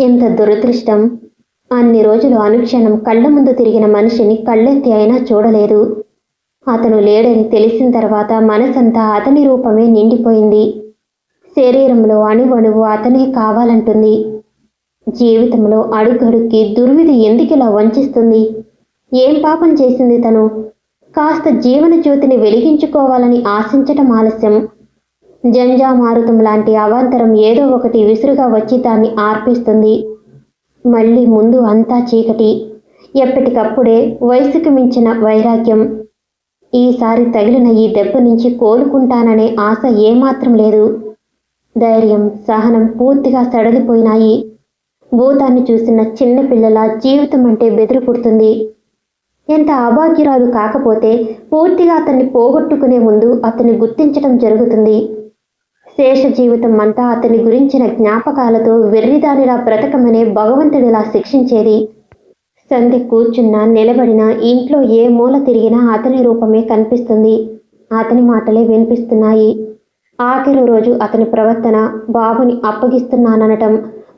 ఎంత దురదృష్టం! అన్ని రోజులు అనుక్షణం కళ్ళ ముందు తిరిగిన మనిషిని కళ్ళెత్తి అయినా చూడలేదు. అతను లేడని తెలిసిన తర్వాత మనసంతా అతని రూపమే నిండిపోయింది. శరీరంలో అణువణువు అతనే కావాలంటుంది. జీవితంలో అడుగడుక్కి దుర్విధి ఎందుకిలా వంచిస్తుంది? ఏం పాపం చేసింది తను? కాస్త జీవన జ్యోతిని వెలిగించుకోవాలని ఆశించటం ఆలస్యం. జంజామారుతం లాంటి అవాంతరం ఏదో ఒకటి విసురుగా వచ్చి దాన్ని ఆర్పేస్తుంది. మళ్ళీ ముందు అంతా చీకటి. ఎప్పటికప్పుడే వయసుకు మించిన వైరాగ్యం. ఈసారి తగిలిన ఈ దెబ్బ నుంచి కోలుకుంటాననే ఆశ ఏమాత్రం లేదు. ధైర్యం, సహనం పూర్తిగా సడలిపోయినాయి. భూతాన్ని చూసిన చిన్నపిల్లల జీవితం అంటే బెదిరి పుడుతుంది. ఎంత అభాగ్యురాలు కాకపోతే పూర్తిగా అతన్ని పోగొట్టుకునే ముందు అతన్ని గుర్తించటం జరుగుతుంది. శేష జీవితం అంతా అతని గురించిన జ్ఞాపకాలతో వెర్రిదానిలా బ్రతకమనే భగవంతుడిలా శిక్షించేది. సంధ్య కూర్చున్నా, నిలబడినా, ఇంట్లో ఏ మూల తిరిగినా అతని రూపమే కనిపిస్తుంది. అతని మాటలే వినిపిస్తున్నాయి. ఆఖరి రోజు అతని ప్రవర్తన, బాబుని అప్పగిస్తున్నాననటం,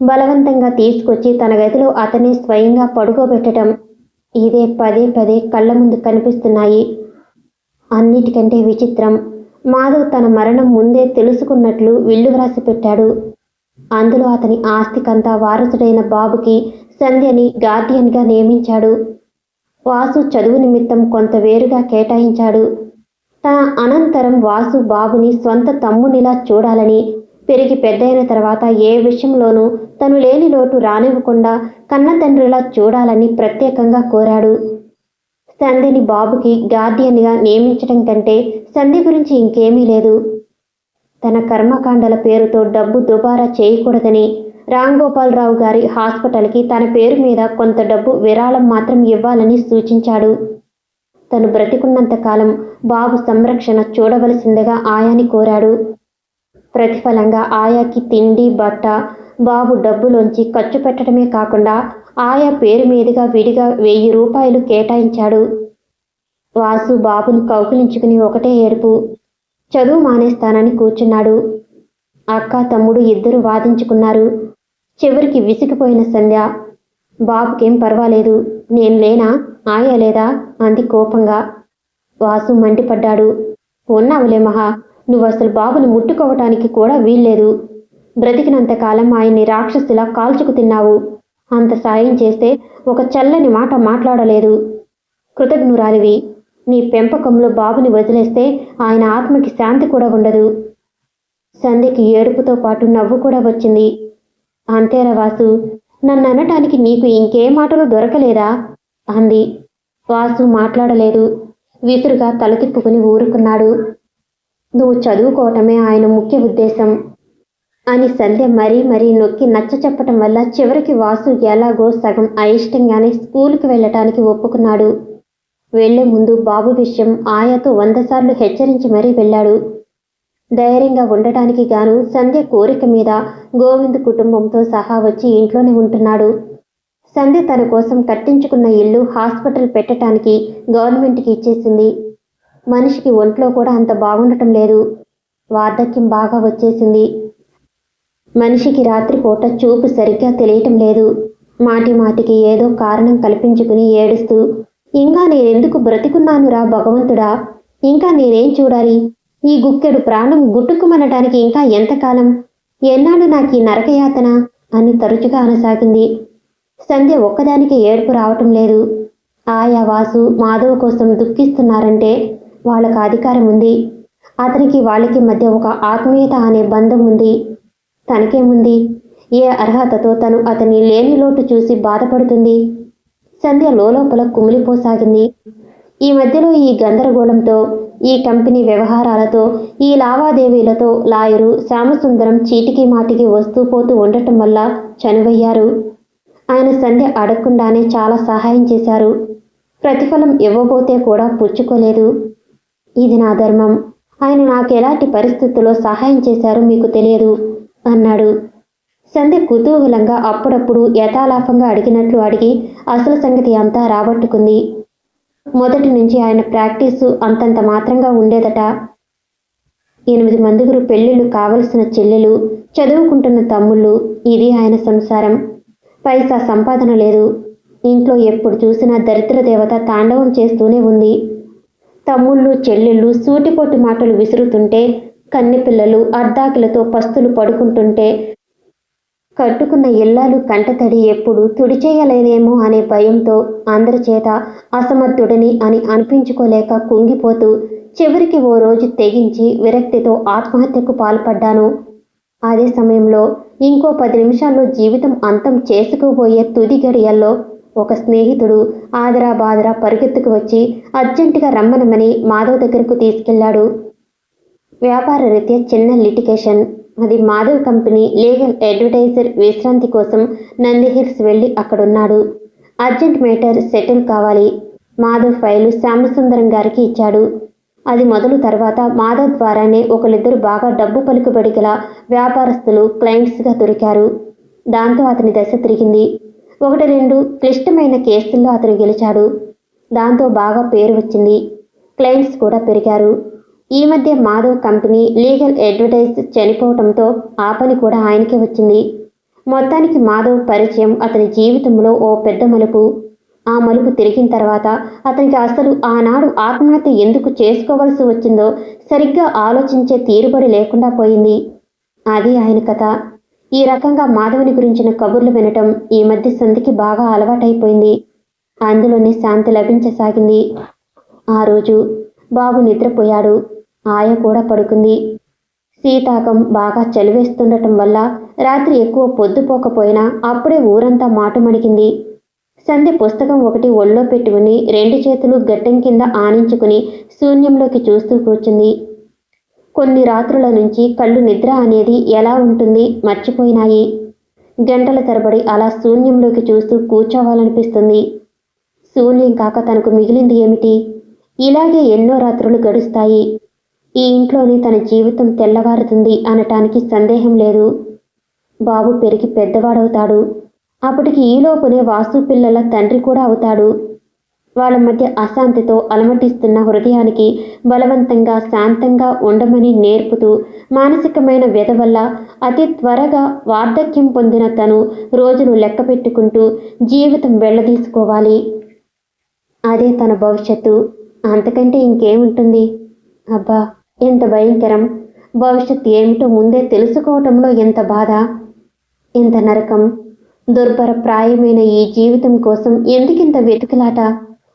బలవంతంగా తీసుకొచ్చి తన గదిలో అతనే స్వయంగా పడుకోబెట్టడం, ఇదే పదే పదే కళ్ళ ముందు కనిపిస్తున్నాయి. అన్నిటికంటే విచిత్రం, మాధవ్ తన మరణం ముందే తెలుసుకున్నట్లు విల్లు వ్రాసి పెట్టాడు. అందులో అతని ఆస్తికంతా వారసుడైన బాబుకి సంధ్యని గార్డియన్గా నియమించాడు. వాసు చదువు నిమిత్తం కొంత వేరుగా కేటాయించాడు. తన అనంతరం వాసు బాబుని స్వంత తమ్మునిలా చూడాలని, పెరిగి పెద్దయిన తర్వాత ఏ విషయంలోనూ తను లేని లోటు రానివ్వకుండా కన్న తండ్రిలా చూడాలని ప్రత్యేకంగా కోరాడు. సంధ్యని బాబుకి గార్డియన్గా నియమించడం కంటే సంధ్య గురించి ఇంకేమీ లేదు. తన కర్మకాండల పేరుతో డబ్బు దుబారా చేయకూడదని రాంగోపాలరావు గారి హాస్పిటల్కి తన పేరు మీద కొంత డబ్బు విరాళం మాత్రం ఇవ్వాలని సూచించాడు. తను బ్రతికున్నంతకాలం బాబు సంరక్షణ చూడవలసిందిగా ఆయాని కోరాడు. ప్రతిఫలంగా ఆయాకి తిండి, బట్ట, బాబు డబ్బులోంచి ఖర్చు పెట్టడమే కాకుండా ఆయా పేరు మీదుగా విడిగా 1000 రూపాయలు కేటాయించాడు. వాసు బాబుని కౌగిలించుకుని ఒకటే ఏడుపు. చదువు మానేస్తానని కూర్చున్నాడు. అక్క, తమ్ముడు ఇద్దరు వాదించుకున్నారు. చివరికి విసిగిపోయిన సంధ్య, బాబుకేం పర్వాలేదు, నేను లేనా, ఆయా లేదా అంది కోపంగా. వాసు మండిపడ్డాడు. ఉన్నావులే మహా, నువ్వసలు బాబుని ముట్టుకోవటానికి కూడా వీల్లేదు. బ్రతికినంతకాలం ఆయన్ని రాక్షసిలా కాల్చుకు తిన్నావు. అంత సాయం చేస్తే ఒక చల్లని మాట మాట్లాడలేదు. కృతజ్ఞురాలివి. నీ పెంపకంలో బాబుని వదిలేస్తే ఆయన ఆత్మకి శాంతి కూడా ఉండదు. సంధ్యకి ఏడుపుతో పాటు నవ్వు కూడా వచ్చింది. అంతేరా వాసు, నన్ను అనటానికి నీకు ఇంకే మాటలు దొరకలేదా అంది. వాసు మాట్లాడలేదు. విసురుగా తల తిప్పుకుని ఊరుకున్నాడు. నువ్వు చదువుకోవటమే ఆయన ముఖ్య ఉద్దేశం అని సంధ్య మరీ మరీ నొక్కి నచ్చ చెప్పటం వల్ల చివరికి వాసు ఎలాగో సగం అయిష్టంగానే స్కూల్కి వెళ్ళటానికి ఒప్పుకున్నాడు. వెళ్లే ముందు బాబు విషయం ఆయాతో 100 సార్లు హెచ్చరించి మరీ వెళ్ళాడు. ధైర్యంగా ఉండటానికి గాను సంధ్య కోరిక మీద గోవింద్ కుటుంబంతో సహా వచ్చి ఇంట్లోనే ఉంటున్నాడు. సంధ్య తన కోసం కట్టించుకున్న ఇల్లు హాస్పిటల్ పెట్టడానికి గవర్నమెంట్కి ఇచ్చేసింది. మనిషికి ఒంట్లో కూడా అంత బాగుండటం లేదు. వార్ధక్యం బాగా వచ్చేసింది. మనిషికి రాత్రిపూట చూపు సరిగ్గా తెలియటం లేదు. మాటి మాటికి ఏదో కారణం కల్పించుకుని ఏడుస్తూ, ఇంకా నేనెందుకు బ్రతికున్నానురా భగవంతుడా, ఇంకా నేనేం చూడాలి, ఈ గుక్కెడు ప్రాణం గుట్టుకుమనటానికి ఇంకా ఎంతకాలం, ఎన్నాడు నాకు ఈ నరకయాతన అని తరచుగా అనసాగింది. సంధ్య ఒక్కదానికి ఏడుపు రావటం లేదు. ఆయా, వాసు, మాధవ్ కోసం దుఃఖిస్తున్నారంటే వాళ్ళకు అధికారం ఉంది. అతనికి వాళ్ళకి మధ్య ఒక ఆత్మీయత అనే బంధం ఉంది. తనకేముంది? ఏ అర్హతతో తను అతని లేని లోటు చూసి బాధపడుతుంది? సంధ్య లోపల కుమిలిపోసాగింది. ఈ మధ్యలో ఈ గందరగోళంతో, ఈ కంపెనీ వ్యవహారాలతో, ఈ లావాదేవీలతో లాయరు శ్యామసుందరం చీటికి మాటికి వస్తూ పోతూ ఉండటం వల్ల చనువయ్యారు. ఆయన సంధ్య అడగకుండానే చాలా సహాయం చేశారు. ప్రతిఫలం ఇవ్వబోతే కూడా పుచ్చుకోలేదు. ఇది నా ధర్మం. ఆయన నాకు ఎలాంటి పరిస్థితుల్లో సహాయం చేశారో మీకు తెలియదు అన్నాడు. సంధ్య కుతూహలంగా అప్పుడప్పుడు యథాలాపంగా అడిగినట్లు అడిగి అసలు సంగతి అంతా రాబట్టుకుంది. మొదటి నుంచి ఆయన ప్రాక్టీసు అంతంత మాత్రంగా ఉండేదట. 8 మందిగురు పెళ్ళిళ్ళు కావలసిన చెల్లెలు, చదువుకుంటున్న తమ్ముళ్ళు, ఇది ఆయన సంసారం. పైసా సంపాదన లేదు. ఇంట్లో ఎప్పుడు చూసినా దరిద్ర దేవత తాండవం చేస్తూనే ఉంది. తమ్ముళ్ళు చెల్లెళ్ళు సూటిపోటి మాటలు విసురుతుంటే, కన్నెపిల్లలు అర్ధాకిలతో పస్తులు పడుకుంటుంటే, కట్టుకున్న ఇల్లాలు కంటతడి ఎప్పుడు తుడిచేయలేనేమో అనే భయంతో అందరి చేత అసమర్థుడిని అని అనిపించుకోలేక కుంగిపోతూ చివరికి ఓ రోజు తెగించి విరక్తితో ఆత్మహత్యకు పాల్పడ్డాను. అదే సమయంలో ఇంకో 10 నిమిషాల్లో జీవితం అంతం చేసుకుపోయే తుది గడియల్లో ఒక స్నేహితుడు ఆదరా బాదరా పరుగెత్తుకు వచ్చి అర్జెంటుగా రమ్మనమని మాధవ్ దగ్గరకు తీసుకెళ్లాడు. వ్యాపార రీత్యా చిన్న లిటిగేషన్. అది మాధవ్ కంపెనీ లీగల్ అడ్వైజర్ విశ్రాంతి కోసం నంది హిల్స్ వెళ్ళి అక్కడున్నాడు. అర్జెంట్ మేటర్ సెటిల్ కావాలి. మాధవ్ ఫైలు శ్యామసుందరం గారికి ఇచ్చాడు. అది మొదలు తర్వాత మాధవ్ ద్వారానే ఒకరిద్దరు బాగా డబ్బు పలుకుబడి గల వ్యాపారస్తులు క్లయింట్స్గా దొరికారు. దాంతో అతని దశ తిరిగింది. 1-2 క్లిష్టమైన కేసుల్లో అతను గెలిచాడు. దాంతో బాగా పేరు వచ్చింది. క్లయింట్స్ కూడా పెరిగారు. ఈ మధ్య మాధవ్ కంపెనీ లీగల్ అడ్వైజ్ చనిపోవటంతో ఆ పని కూడా ఆయనకే వచ్చింది. మొత్తానికి మాధవ్ పరిచయం అతని జీవితంలో ఓ పెద్ద మలుపు. ఆ మలుపు తిరిగిన తర్వాత అతనికి అసలు ఆనాడు ఆత్మహత్య ఎందుకు చేసుకోవాల్సి వచ్చిందో సరిగ్గా ఆలోచించే తీరుబడి లేకుండా పోయింది. అది ఆయన కథ. ఈ రకంగా మాధవుని గురించిన కబుర్లు వినటం ఈ మధ్య సంధికి బాగా అలవాటైపోయింది. అందులోనే శాంతి లభించసాగింది. ఆ రోజు బాబు నిద్రపోయాడు. ఆయ కూడా పడుకుంది. శీతాకం బాగా చలివేస్తుండటం వల్ల రాత్రి ఎక్కువ పొద్దుపోకపోయినా అప్పుడే ఊరంతా మాటుమణిగింది. సంధ్య పుస్తకం ఒకటి ఒళ్ళో పెట్టుకుని 2 చేతులు గడ్డం కింద ఆనించుకుని శూన్యంలోకి చూస్తూ కూర్చుంది. కొన్ని రాత్రుల నుంచి కళ్ళు నిద్ర అనేది ఎలా ఉంటుంది మర్చిపోయినాయి. గంటల తరబడి అలా శూన్యంలోకి చూస్తూ కూర్చోవాలనిపిస్తుంది. శూన్యం కాక తనకు మిగిలింది ఏమిటి? ఇలాగే ఎన్నో రాత్రులు గడుస్తాయి. ఈ ఇంట్లోనే తన జీవితం తెల్లవారుతుంది అనటానికి సందేహం లేదు. బాబు పెరిగి పెద్దవాడవుతాడు. అప్పటికి ఈలోపునే వాసు పిల్లల తండ్రి కూడా అవుతాడు. వాళ్ళ మధ్య అశాంతితో అలమటిస్తున్న హృదయానికి బలవంతంగా శాంతంగా ఉండమని నేర్పుతూ మానసికమైన వ్యధ వల్ల అతి త్వరగా వార్ధక్యం పొందిన తను రోజులు లెక్క పెట్టుకుంటూ జీవితం వెళ్ళదీసుకోవాలి. అదే తన భవిష్యత్తు. అంతకంటే ఇంకేముంటుంది? అబ్బా, ఎంత భయంకరం! భవిష్యత్తు ఏమిటో ముందే తెలుసుకోవటంలో ఎంత బాధ, ఎంత నరకం! దుర్భర ప్రాయమైన ఈ జీవితం కోసం ఎందుకింత వెతుకులాట?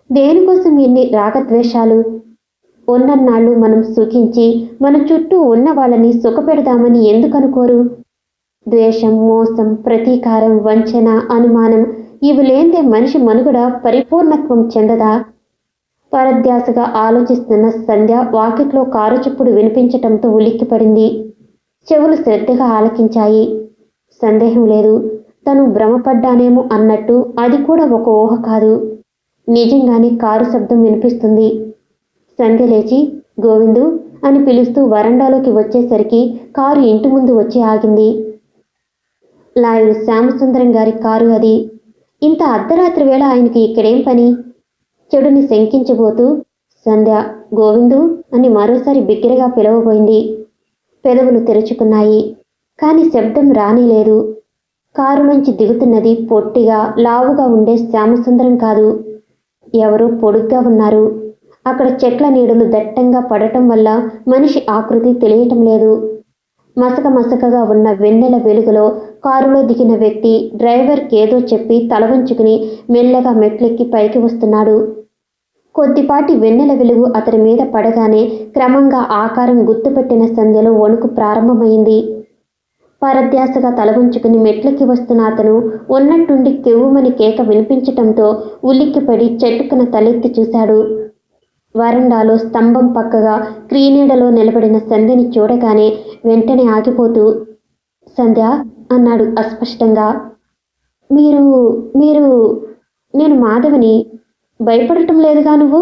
దేనికోసం ఎన్ని రాగద్వేషాలు? ఉన్నన్నాళ్ళు మనం సుఖించి మన చుట్టూ ఉన్న వాళ్ళని సుఖపెడదామని ఎందుకనుకోరు? ద్వేషం, మోసం, ప్రతీకారం, వంచన, అనుమానం ఇవి లేందే మనిషి మనుగడ పరిపూర్ణత్వం చెందదా? పరధ్యాసగా ఆలోచిస్తున్న సంధ్య వాకిట్లో కారు చప్పుడు వినిపించటంతో ఉలిక్కిపడింది. చెవులు శ్రద్ధగా ఆలకించాయి. సందేహం లేదు, తను భ్రమపడ్డానేమో అన్నట్టు అది కూడా ఒక ఊహ కాదు. నిజంగానే కారు శబ్దం వినిపిస్తుంది. సంధ్య లేచి గోవిందు అని పిలుస్తూ వరండాలోకి వచ్చేసరికి కారు ఇంటి ముందు వచ్చి ఆగింది. లాయరు శ్యామసుందరం గారి కారు అది. ఇంత అర్ధరాత్రి వేళ ఆయనకి ఇక్కడేం పని? చెడుని శంకించబోతూ సంధ్య గోవిందు అని మరోసారి బిగ్గరగా పిలవబోయింది. పెదవులు తెరుచుకున్నాయి. కానీ శబ్దం రానేలేదు. కారు నుంచి దిగుతున్నది పొట్టిగా లావుగా ఉండే శ్యామసుందరం కాదు. ఎవరో పొడుగ్గా ఉన్నారు. అక్కడ చెట్ల నీడలు దట్టంగా పడటం వల్ల మనిషి ఆకృతి తెలియటం లేదు. మసక మసకగా ఉన్న వెన్నెల వెలుగులో కారులో దిగిన వ్యక్తి డ్రైవర్కేదో చెప్పి తలవంచుకుని మెల్లగా మెట్లెక్కి పైకి వస్తున్నాడు. కొద్దిపాటి వెన్నెల వెలుగు అతని మీద పడగానే క్రమంగా ఆకారం గుర్తుపెట్టిన సంధ్యలో వణుకు ప్రారంభమైంది. పరధ్యాసగా తలవంచుకుని మెట్లెక్కి వస్తున్న అతను ఉన్నట్టుండి కెవ్వుమని కేక వినిపించటంతో ఉలిక్కిపడి చెట్టుకున తలెత్తి చూశాడు. వరండాలో స్తంభం పక్కగా క్రీనీడలో నిలబడిన సంధ్యని చూడగానే వెంటనే ఆగిపోతూ సంధ్య అన్నాడు అస్పష్టంగా. మీరు మీరు నేను మాధవని. భయపడటం లేదుగా నువ్వు?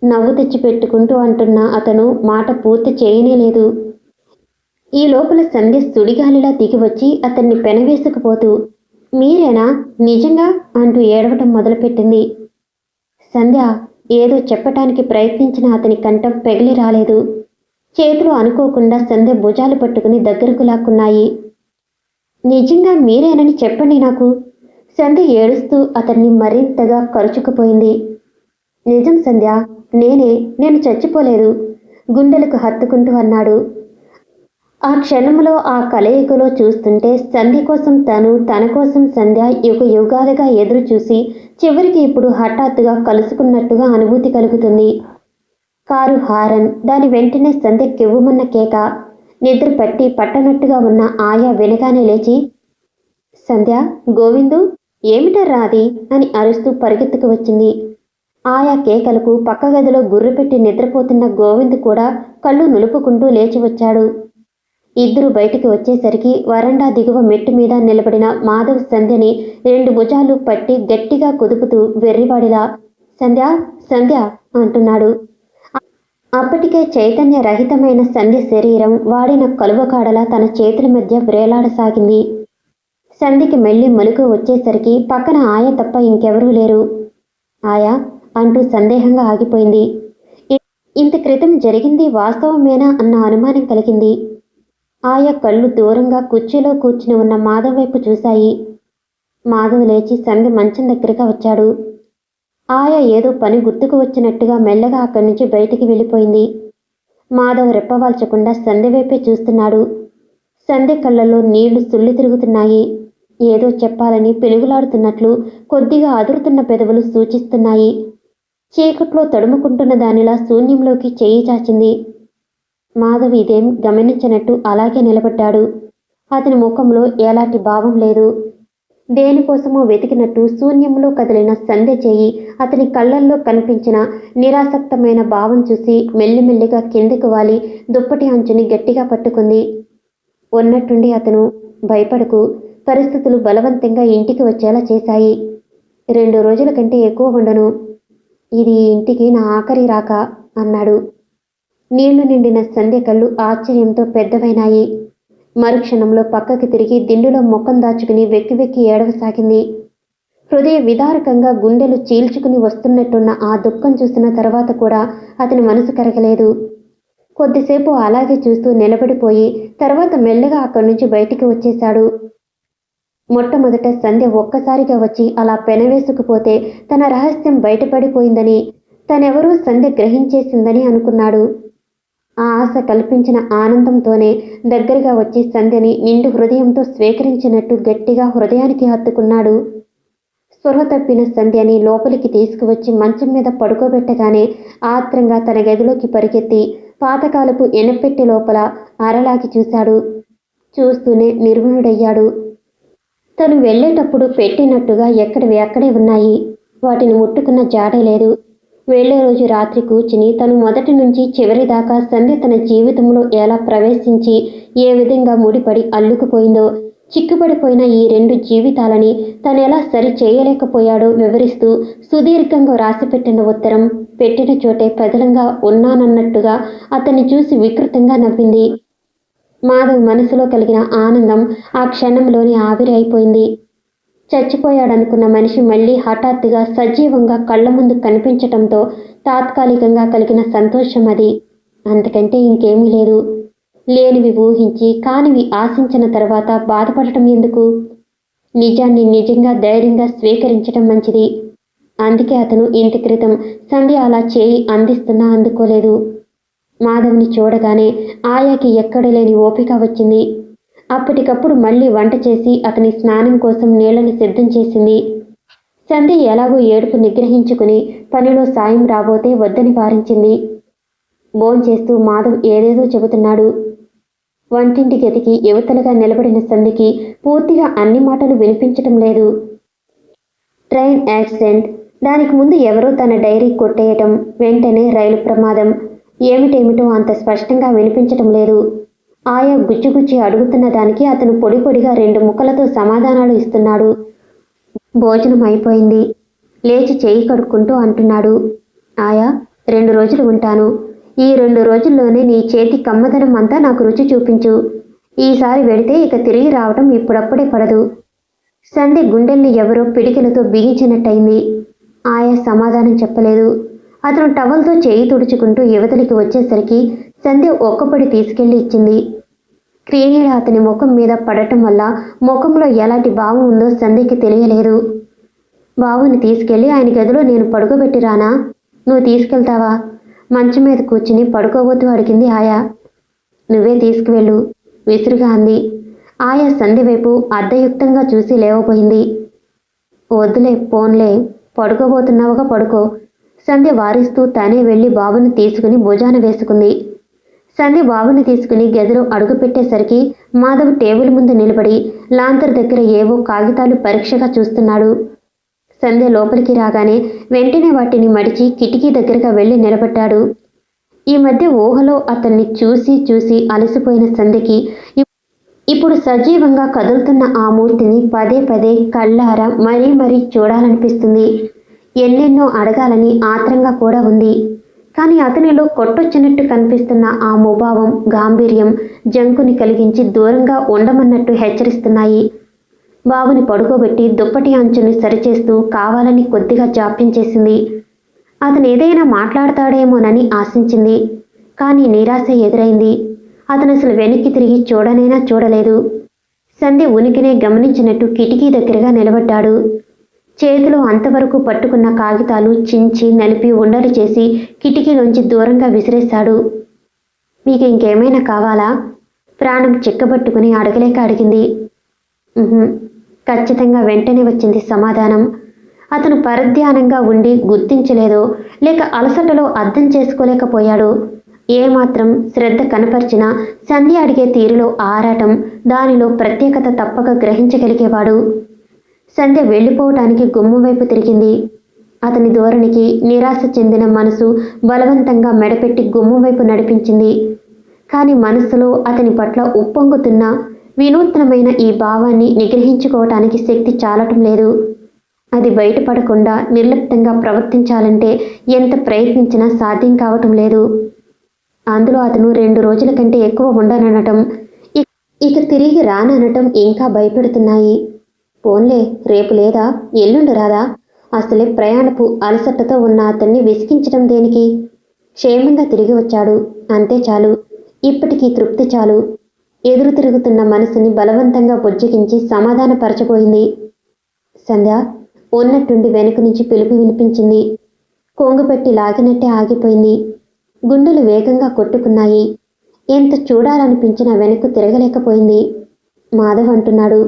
నవ్వు తెచ్చిపెట్టుకుంటూ అంటున్న అతను మాట పూర్తి చేయనేలేదు. ఈ లోపల సంధ్య సుడిగాలిలా దిగివచ్చి అతన్ని పెనవేసుకుపోతూ మీరేనా నిజంగా అంటూ ఏడవటం మొదలుపెట్టింది. సంధ్య ఏదో చెప్పటానికి ప్రయత్నించిన అతని కంఠం పెగిలి రాలేదు. చేతులు అనుకోకుండా సంధ్య భుజాలు పట్టుకుని దగ్గరకు లాక్కున్నాయి. నిజంగా మీరేనని చెప్పండి నాకు. సంధ్య ఏడుస్తూ అతన్ని మరింతగా కరుచుకుపోయింది. నిజం సంధ్య, నేను చచ్చిపోలేదు, గుండెలకు హత్తుకుంటూ అన్నాడు. ఆ క్షణంలో ఆ కలయికలో చూస్తుంటే సంధ్య కోసం తను, తన కోసం సంధ్య యుగ యుగాలుగా ఎదురు చూసి చివరికి ఇప్పుడు హఠాత్తుగా కలుసుకున్నట్టుగా అనుభూతి కలుగుతుంది. కారు హారన్, దాని వెంటనే సంధ్య కెవ్వుమన్న కేక. నిద్ర పట్టనట్టుగా ఉన్న ఆయా వెనగానే లేచి, సంధ్య, గోవిందు, ఏమిటర్రా అది అని అరుస్తూ పరిగెత్తుకు వచ్చింది. ఆయా కేకలకు పక్క గదిలో గుర్రుపెట్టి నిద్రపోతున్న గోవింద్ కూడా కళ్ళు నులుపుకుంటూ లేచి వచ్చాడు. ఇద్దరు బయటికి వచ్చేసరికి వరండా దిగువ మెట్టు మీద నిలబడిన మాధవ్ సంధ్యని 2 భుజాలు పట్టి గట్టిగా కుదుపుతూ వెర్రివాడిలా సంధ్య సంధ్య అంటున్నాడు. అప్పటికే చైతన్య రహితమైన సంధ్య శరీరం వాడిన కలువకాడలా తన చేతుల మధ్య వ్రేలాడసాగింది. సంధ్యకి మెల్లి మలుకు వచ్చేసరికి పక్కన ఆయా తప్ప ఇంకెవరూ లేరు. ఆయా అంటూ సందేహంగా ఆగిపోయింది. ఇంత క్రితం జరిగింది వాస్తవమేనా అన్న అనుమానం కలిగింది. ఆయా కళ్ళు దూరంగా కుర్చీలో కూర్చుని ఉన్న మాధవ్ వైపు చూశాయి. మాధవ్ లేచి సంధ్య మంచం దగ్గరగా వచ్చాడు. ఆయా ఏదో పని గుర్తుకు వచ్చినట్టుగా మెల్లగా అక్కడి నుంచి బయటికి వెళ్ళిపోయింది. మాధవ్ రెప్పవాల్చకుండా సంధ్య వైపే చూస్తున్నాడు. సంధ్య కళ్ళల్లో నీళ్లు సుళ్ళి తిరుగుతున్నాయి. ఏదో చెప్పాలని పెనుగులాడుతున్నట్లు కొద్దిగా అదురుతున్న పెదవులు సూచిస్తున్నాయి. చీకట్లో తడుముకుంటున్న దానిలా శూన్యంలోకి చేయి చాచింది. మాధవ్ ఇదేం గమనించినట్టు అలాగే నిలబడ్డాడు. అతని ముఖంలో ఎలాంటి భావం లేదు. దేనికోసమో వెతికినట్టు శూన్యంలో కదిలిన సంధ్య చేయి అతని కళ్ళల్లో కనిపించిన నిరాసక్తమైన భావం చూసి మెల్లిమెల్లిగా కిందకు వాలి దుప్పటి అంచుని గట్టిగా పట్టుకుంది. ఉన్నట్టుండి అతను, భయపడకు, పరిస్థితులు బలవంతంగా ఇంటికి వచ్చేలా చేశాయి. 2 రోజుల కంటే ఎక్కువ ఉండను. ఇది ఇంటికి నా ఆఖరి రాక అన్నాడు. నీళ్లు నిండిన సంధ్య కళ్ళు ఆశ్చర్యంతో పెద్దవైనాయి. మరుక్షణంలో పక్కకి తిరిగి దిండులో ముఖం దాచుకుని వెక్కి వెక్కి ఏడవసాగింది. హృదయ విదారకంగా గుండెలు చీల్చుకుని వస్తున్నట్టున్న ఆ దుఃఖం చూసిన తర్వాత కూడా అతని మనసు కరగలేదు. కొద్దిసేపు అలాగే చూస్తూ నిలబడిపోయి తర్వాత మెల్లగా అక్కడి నుంచి బయటికి వచ్చేశాడు. మొట్టమొదట సంధ్య ఒక్కసారిగా వచ్చి అలా పెనవేసుకుపోతే తన రహస్యం బయటపడిపోయిందని, తనెవరూ సంధ్య గ్రహించేసిందని అనుకున్నాడు. ఆ ఆశ కల్పించిన ఆనందంతోనే దగ్గరగా వచ్చి సంధ్యని నిండు హృదయంతో స్వీకరించినట్టు గట్టిగా హృదయానికి హత్తుకున్నాడు. స్పృహ తప్పిన సంధ్యని లోపలికి తీసుకువచ్చి మంచం మీద పడుకోబెట్టగానే ఆత్రంగా తన గదిలోకి పరిగెత్తి పాతకాలపు ఎనపెట్టి లోపల అరలాగి చూశాడు. చూస్తూనే నిర్వణుడయ్యాడు. తను వెళ్ళేటప్పుడు పెట్టినట్టుగా ఎక్కడివి అక్కడే ఉన్నాయి. వాటిని ముట్టుకున్న జాడే లేదు. వెళ్లే రోజు రాత్రి కూర్చుని తను మొదటి నుంచి చివరి దాకా సంధ్య తన జీవితంలో ఎలా ప్రవేశించి ఏ విధంగా ముడిపడి అల్లుకుపోయిందో, చిక్కుపడిపోయిన ఈ 2 జీవితాలని తనెలా సరి చేయలేకపోయాడో వివరిస్తూ సుదీర్ఘంగా రాసిపెట్టిన ఉత్తరం పెట్టిన చోటే పదిలంగా ఉన్నానన్నట్టుగా అతన్ని చూసి వికృతంగా నవ్వింది. మాధవ్ మనసులో కలిగిన ఆనందం ఆ క్షణంలోనే ఆవిరి అయిపోయింది. చచ్చిపోయాడనుకున్న మనిషి మళ్ళీ హఠాత్తుగా సజీవంగా కళ్ళ ముందు కనిపించటంతో తాత్కాలికంగా కలిగిన సంతోషం అది. అంతకంటే ఇంకేమీ లేదు. లేనివి ఊహించి కానివి ఆశించిన తర్వాత బాధపడటం ఎందుకు? నిజాన్ని నిజంగా ధైర్యంగా స్వీకరించడం మంచిది. అందుకే అతను ఇంటి క్రితం సంధ్య అలా చేయి అందిస్తున్నా అందుకోలేదు. మాధవ్ని చూడగానే ఆయాకి ఎక్కడలేని ఓపిక వచ్చింది. అప్పటికప్పుడు మళ్ళీ వంట చేసి అతని స్నానం కోసం నీళ్ళని సిద్ధం చేసింది. సంధ్య ఎలాగో ఏడుపు నిగ్రహించుకుని పనిలో సాయం రాబోతే వద్దని వారించింది. భోంచేస్తూ మాధవ్ ఏదేదో చెబుతున్నాడు. వంటింటి గదికి యువతలుగా నిలబడిన సంధ్యకి పూర్తిగా అన్ని మాటలు వినిపించటం లేదు. ట్రైన్ యాక్సిడెంట్, దానికి ముందు ఎవరో తన డైరీ కొట్టేయటం, వెంటనే రైలు ప్రమాదం, ఏమిటేమిటో అంత స్పష్టంగా వినిపించటం లేదు. ఆయా గుచ్చిగుచ్చి అడుగుతున్న దానికి అతను పొడి పొడిగా 2 ముక్కలతో సమాధానాలు ఇస్తున్నాడు. భోజనం అయిపోయింది. లేచి చేయి కడుక్కుంటూ అంటున్నాడు. ఆయా, 2 రోజులు ఉంటాను. ఈ 2 రోజుల్లోనే నీ చేతి కమ్మదనం అంతా నాకు రుచి చూపించు. ఈసారి వెడితే ఇక తిరిగి రావటం ఇప్పుడప్పుడే పడదు. సంధ్య గుండెల్ని ఎవరో పిడికిలతో బిగించినట్టయింది. ఆయా సమాధానం చెప్పలేదు. అతను టవల్తో చేయి తుడుచుకుంటూ యువతలికి వచ్చేసరికి సంధ్య ఒక్కపడి తీసుకెళ్లి ఇచ్చింది. క్రీనీడ అతని ముఖం మీద పడటం వల్ల ముఖంలో ఎలాంటి భావం ఉందో సంధ్యకి తెలియలేదు. బాబుని తీసుకెళ్ళి ఆయన గదిలో నేను పడుకోబెట్టి రానా? నువ్వు తీసుకెళ్తావా? మంచం మీద కూర్చుని పడుకోబోతూ అడిగింది ఆయా. నువ్వే తీసుకువెళ్ళు విసురుగా అంది. ఆయా సంధ్య వైపు అర్ధయుక్తంగా చూసి లేవబోయింది. వద్దులే, పోన్లే, పడుకోబోతున్నావుగా, పడుకో. సంధ్య వారిస్తూ తనే వెళ్ళి బాబుని తీసుకుని భుజాన వేసుకుంది. సంధ్య బాబుని తీసుకుని గదిలో అడుగుపెట్టేసరికి మాధవ్ టేబుల్ ముందు నిలబడి లాంతర్ దగ్గర ఏవో కాగితాలు పరీక్షగా చూస్తున్నాడు. సంధ్య లోపలికి రాగానే వెంటనే వాటిని మడిచి కిటికీ దగ్గరగా వెళ్ళి నిలబడ్డాడు. ఈ మధ్య ఊహలో అతన్ని చూసి చూసి అలసిపోయిన సంధ్యకి ఇప్పుడు సజీవంగా కదులుతున్న ఆ మూర్తిని పదే పదే కళ్ళారా మరీ మరీ చూడాలనిపిస్తుంది. ఎన్నెన్నో అడగాలని ఆత్రంగా కూడా ఉంది. కానీ అతనిలో కొట్టొచ్చినట్టు కనిపిస్తున్న ఆ ముభావం, గాంభీర్యం జంకుని కలిగించి దూరంగా ఉండమన్నట్టు హెచ్చరిస్తున్నాయి. బాబుని పడుకోబెట్టి దుప్పటి అంచుని సరిచేస్తూ కావాలని కొద్దిగా జాప్యం చేసింది. అతను ఏదైనా మాట్లాడతాడేమోనని ఆశించింది. కానీ నిరాశ ఎదురైంది. అతను అసలు వెనక్కి తిరిగి చూడనైనా చూడలేదు. సంధ్య ఉనికినే గమనించినట్టు కిటికీ దగ్గరగా నిలబడ్డాడు. చేతిలో అంతవరకు పట్టుకున్న కాగితాలు చించి నలిపి ఉండలు చేసి కిటికీలోంచి దూరంగా విసిరేశాడు. మీకు ఇంకేమైనా కావాలా? ప్రాణం చిక్కబట్టుకుని అడగలేక అడిగింది. ఖచ్చితంగా వెంటనే వచ్చింది సమాధానం. అతను పరధ్యానంగా ఉండి గుర్తించలేదో లేక అలసటలో అర్థం చేసుకోలేకపోయాడు. ఏమాత్రం శ్రద్ధ కనపరిచినా సంధ్య అడిగే తీరులో ఆరాటం, దానిలో ప్రత్యేకత తప్పక గ్రహించగలిగేవాడు. సంధ్య వెళ్ళిపోవటానికి గుమ్మం వైపు తిరిగింది. అతని ధోరణికి నిరాశ చెందిన మనసు బలవంతంగా మెడపెట్టి గుమ్మం వైపు నడిపించింది. కానీ మనస్సులో అతని పట్ల ఉప్పొంగుతున్న వినూత్నమైన ఈ భావాన్ని నిగ్రహించుకోవటానికి శక్తి చాలటం లేదు. అది బయటపడకుండా నిర్లిప్తంగా ప్రవర్తించాలంటే ఎంత ప్రయత్నించినా సాధ్యం కావటం లేదు. అందులో అతను 2 రోజుల కంటే ఎక్కువ ఉండననటం, ఇక తిరిగి రాననటం ఇంకా భయపెడుతున్నాయి. పోన్లే, రేపు లేదా ఎల్లుండి రాదా? అసలే ప్రయాణపు అలసటతో ఉన్న అతన్ని విసిగించడం దేనికి? క్షేమంగా తిరిగి వచ్చాడు, అంతే చాలు. ఇప్పటికీ తృప్తి చాలు. ఎదురు తిరుగుతున్న మనసుని బలవంతంగా బుజ్జగించి సమాధానపరచబోయింది. సంధ్య ఉన్నట్టుండి వెనుక నుంచి పిలుపు వినిపించింది. కొంగుపెట్టి లాగినట్టే ఆగిపోయింది. గుండెలు వేగంగా కొట్టుకున్నాయి. ఎంత చూడాలనిపించినా వెనక్కు తిరగలేకపోయింది. మాధవ్ అంటున్నాడు.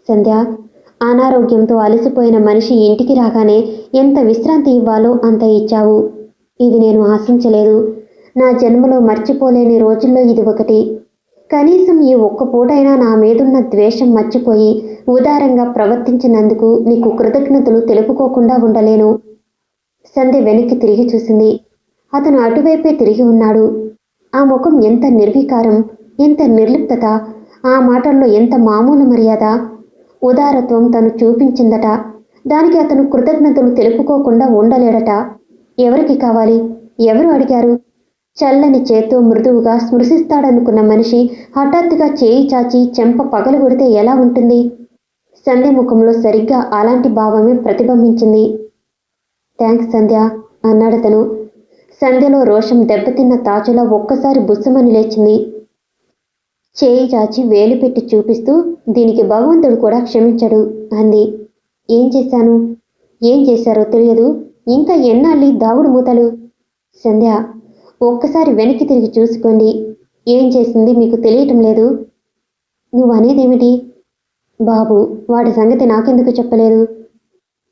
సంధ్య, అనారోగ్యంతో అలసిపోయిన మనిషి ఇంటికి రాగానే ఎంత విశ్రాంతి ఇవ్వాలో అంత ఇచ్చావు. ఇది నేను ఆశించలేదు. నా జన్మలో మర్చిపోలేని రోజుల్లో ఇది ఒకటి. కనీసం ఈ ఒక్క పూటైనా నా మీదున్న ద్వేషం మర్చిపోయి ఉదారంగా ప్రవర్తించినందుకు నీకు కృతజ్ఞతలు తెలుపుకోకుండా ఉండలేను. సంధ్య వెనక్కి తిరిగి చూసింది. అతను అటువైపే తిరిగి ఉన్నాడు. ఆ ముఖం ఎంత నిర్వికారం, ఎంత నిర్లిప్తత, ఆ మాటల్లో ఎంత మామూలు మర్యాద, ఉదారత్వం తను చూపించిందట. దానికి అతను కృతజ్ఞతలు తెలుపుకోకుండా ఉండలేడట. ఎవరికి కావాలి? ఎవరు అడిగారు? చల్లని చేత్తో మృదువుగా స్పృశిస్తాడనుకున్న మనిషి హఠాత్తుగా చేయి చాచి చెంప పగలగొడితే ఎలా ఉంటుంది? సంధ్య ముఖంలో సరిగ్గా అలాంటి భావమే ప్రతిబింబించింది. థ్యాంక్స్ సంధ్య అన్నాడతను. సంధ్యలో రోషం దెబ్బతిన్న తాచులా ఒక్కసారి బుస్సుమని లేచింది. చేయి చాచి వేలు పెట్టి చూపిస్తూ, దీనికి భగవంతుడు కూడా క్షమించడు అంది. ఏం చేశాను? ఏం చేశారో తెలియదు. ఇంకా ఎన్నాళ్ళి దాగుడు మూతలు? సంధ్య, ఒక్కసారి వెనక్కి తిరిగి చూసుకోండి. ఏం చేసింది మీకు తెలియటం లేదు. నువ్వు అనేదేమిటి? బాబు, వాడి సంగతి నాకెందుకు చెప్పలేదు?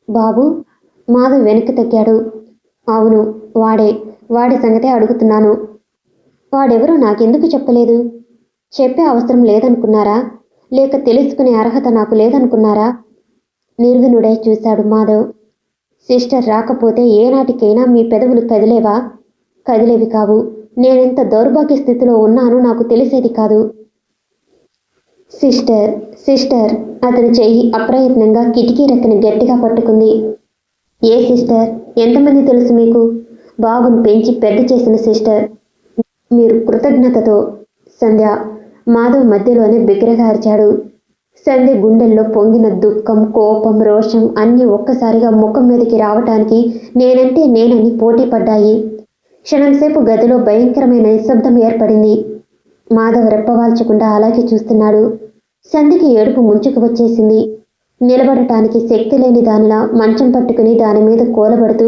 బాబు? మాధవ్ వెనక్కి తగ్గాడు. అవును, వాడి సంగతే అడుగుతున్నాను. వాడెవరో నాకెందుకు చెప్పలేదు? చెప్పే అవసరం లేదనుకున్నారా? లేక తెలుసుకునే అర్హత నాకు లేదనుకున్నారా? నిర్వినుడై చూశాడు మాధవ్. సిస్టర్ రాకపోతే ఏనాటికైనా మీ పెదవులు కదిలేవా? కదిలేవి కావు. నేనెంత దౌర్భాగ్య స్థితిలో ఉన్నానో నాకు తెలిసేది కాదు. సిస్టర్ సిస్టర్ అతని చెయ్యి అప్రయత్నంగా కిటికీ రెక్కని గట్టిగా పట్టుకుంది. ఏ సిస్టర్? ఎంతమంది తెలుసు మీకు? బాబుని పెంచి పెద్ద చేసిన సిస్టర్. మీరు కృతజ్ఞతతో. సంధ్య. మాధవ్ మధ్యలోనే బిగ్గరగా అరిచాడు. సంధ్య గుండెల్లో పొంగిన దుఃఖం, కోపం, రోషం అన్నీ ఒక్కసారిగా ముఖం మీదకి రావటానికి నేనంటే నేనని పోటీ పడ్డాయి. క్షణంసేపు గదిలో భయంకరమైన నిశ్శబ్దం ఏర్పడింది. మాధవ్ రెప్పవాల్చకుండా అలాగే చూస్తున్నాడు. సంధ్యకి ఏడుపు ముంచుకు వచ్చేసింది. నిలబడటానికి శక్తి లేని దానిలా మంచం పట్టుకుని దాని మీద కూలబడుతూ,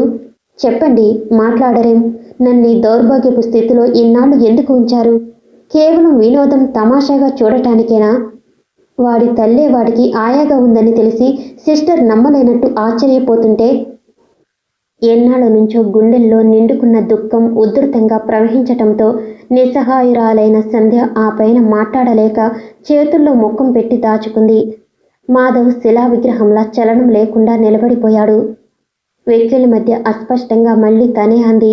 చెప్పండి, మాట్లాడరేం? నన్ను ఈ దౌర్భాగ్యపు స్థితిలో ఇన్నాళ్ళు ఎందుకు ఉంచారు? కేవలం వినోదం, తమాషాగా చూడటానికేనా? వాడి తల్లే వాడికి ఆయాగా ఉందని తెలిసి సిస్టర్ నమ్మలేనట్టు ఆశ్చర్యపోతుంటే, ఎన్నాళ్ళ నుంచో గుండెల్లో నిండుకున్న దుఃఖం ఉధృతంగా ప్రవహించటంతో నిస్సహాయురాలైన సంధ్య ఆ పైన మాట్లాడలేక చేతుల్లో ముఖం పెట్టి దాచుకుంది. మాధవ్ శిలా విగ్రహంలా చలనం లేకుండా నిలబడిపోయాడు. వెక్కిళ్ళ మధ్య అస్పష్టంగా మళ్ళీ తనే అంది,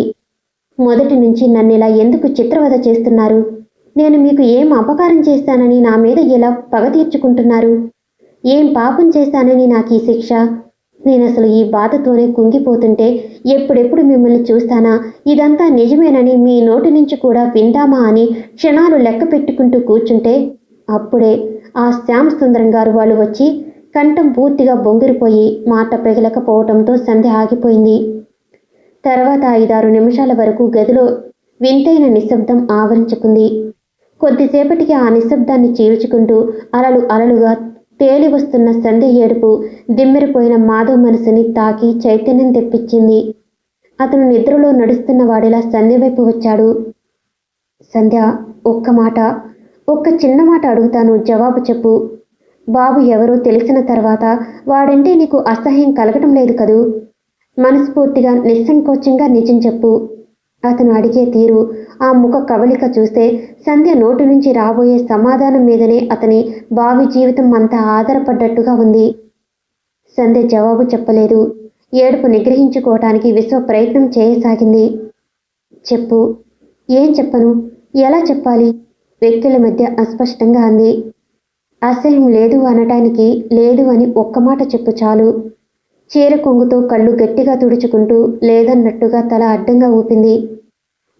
మొదటి నుంచి నన్నిలా ఎందుకు చిత్రవద చేస్తున్నారు? నేను మీకు ఏం అపకారం చేస్తానని నా మీద ఇలా పగ తీర్చుకుంటున్నారు? ఏం పాపం చేశానని నాకు ఈ శిక్ష? నేనసలు ఈ బాధతోనే కుంగిపోతుంటే ఎప్పుడెప్పుడు మిమ్మల్ని చూస్తానా, ఇదంతా నిజమేనని మీ నోటి నుంచి కూడా విందామా అని క్షణాలు లెక్క పెట్టుకుంటూ కూర్చుంటే, అప్పుడే ఆ శ్యామ్ సుందరం గారు వాళ్ళు వచ్చి కంఠం పూర్తిగా బొంగిరిపోయి మాట పెగలకపోవటంతో సంధ్య ఆగిపోయింది. తర్వాత 5-6 నిమిషాల వరకు గదిలో వింతైన నిశ్శబ్దం ఆవరించుకుంది. కొద్దిసేపటికి ఆ నిశ్శబ్దాన్ని చీల్చుకుంటూ అలలు అలలుగా తేలి వస్తున్న సంధ్య ఏడుపు దిమ్మెరిపోయిన మాధవ్ మనసుని తాకి చైతన్యం తెప్పించింది. అతను నిద్రలో నడుస్తున్న వాడిలా సంధ్య వైపు వచ్చాడు. సంధ్య, ఒక్క మాట, ఒక్క చిన్న మాట అడుగుతాను, జవాబు చెప్పు. బాబు ఎవరో తెలిసిన తర్వాత వాడంటే నీకు అసహ్యం కలగటం లేదు కదూ? మనస్ఫూర్తిగా నిస్సంకోచంగా నిజం చెప్పు. అతను అడిగే తీరు, ఆ ముఖ కవలిక చూస్తే సంధ్య నోటి నుంచి రాబోయే సమాధానం మీదనే అతని భావి జీవితం అంతా ఆధారపడ్డట్టుగా ఉంది. సంధ్య జవాబు చెప్పలేదు. ఏడుపు నిగ్రహించుకోవటానికి విశ్వ ప్రయత్నం చేయసాగింది. చెప్పు. ఏం చెప్పను? ఎలా చెప్పాలి? వెక్కిళ్ళ మధ్య అస్పష్టంగా అంది. అసహ్యం లేదు అనటానికి లేదు అని ఒక్క మాట చెప్పు చాలు. చీర కొంగుతో కళ్ళు గట్టిగా తుడుచుకుంటూ లేదన్నట్టుగా తల అడ్డంగా ఊపింది.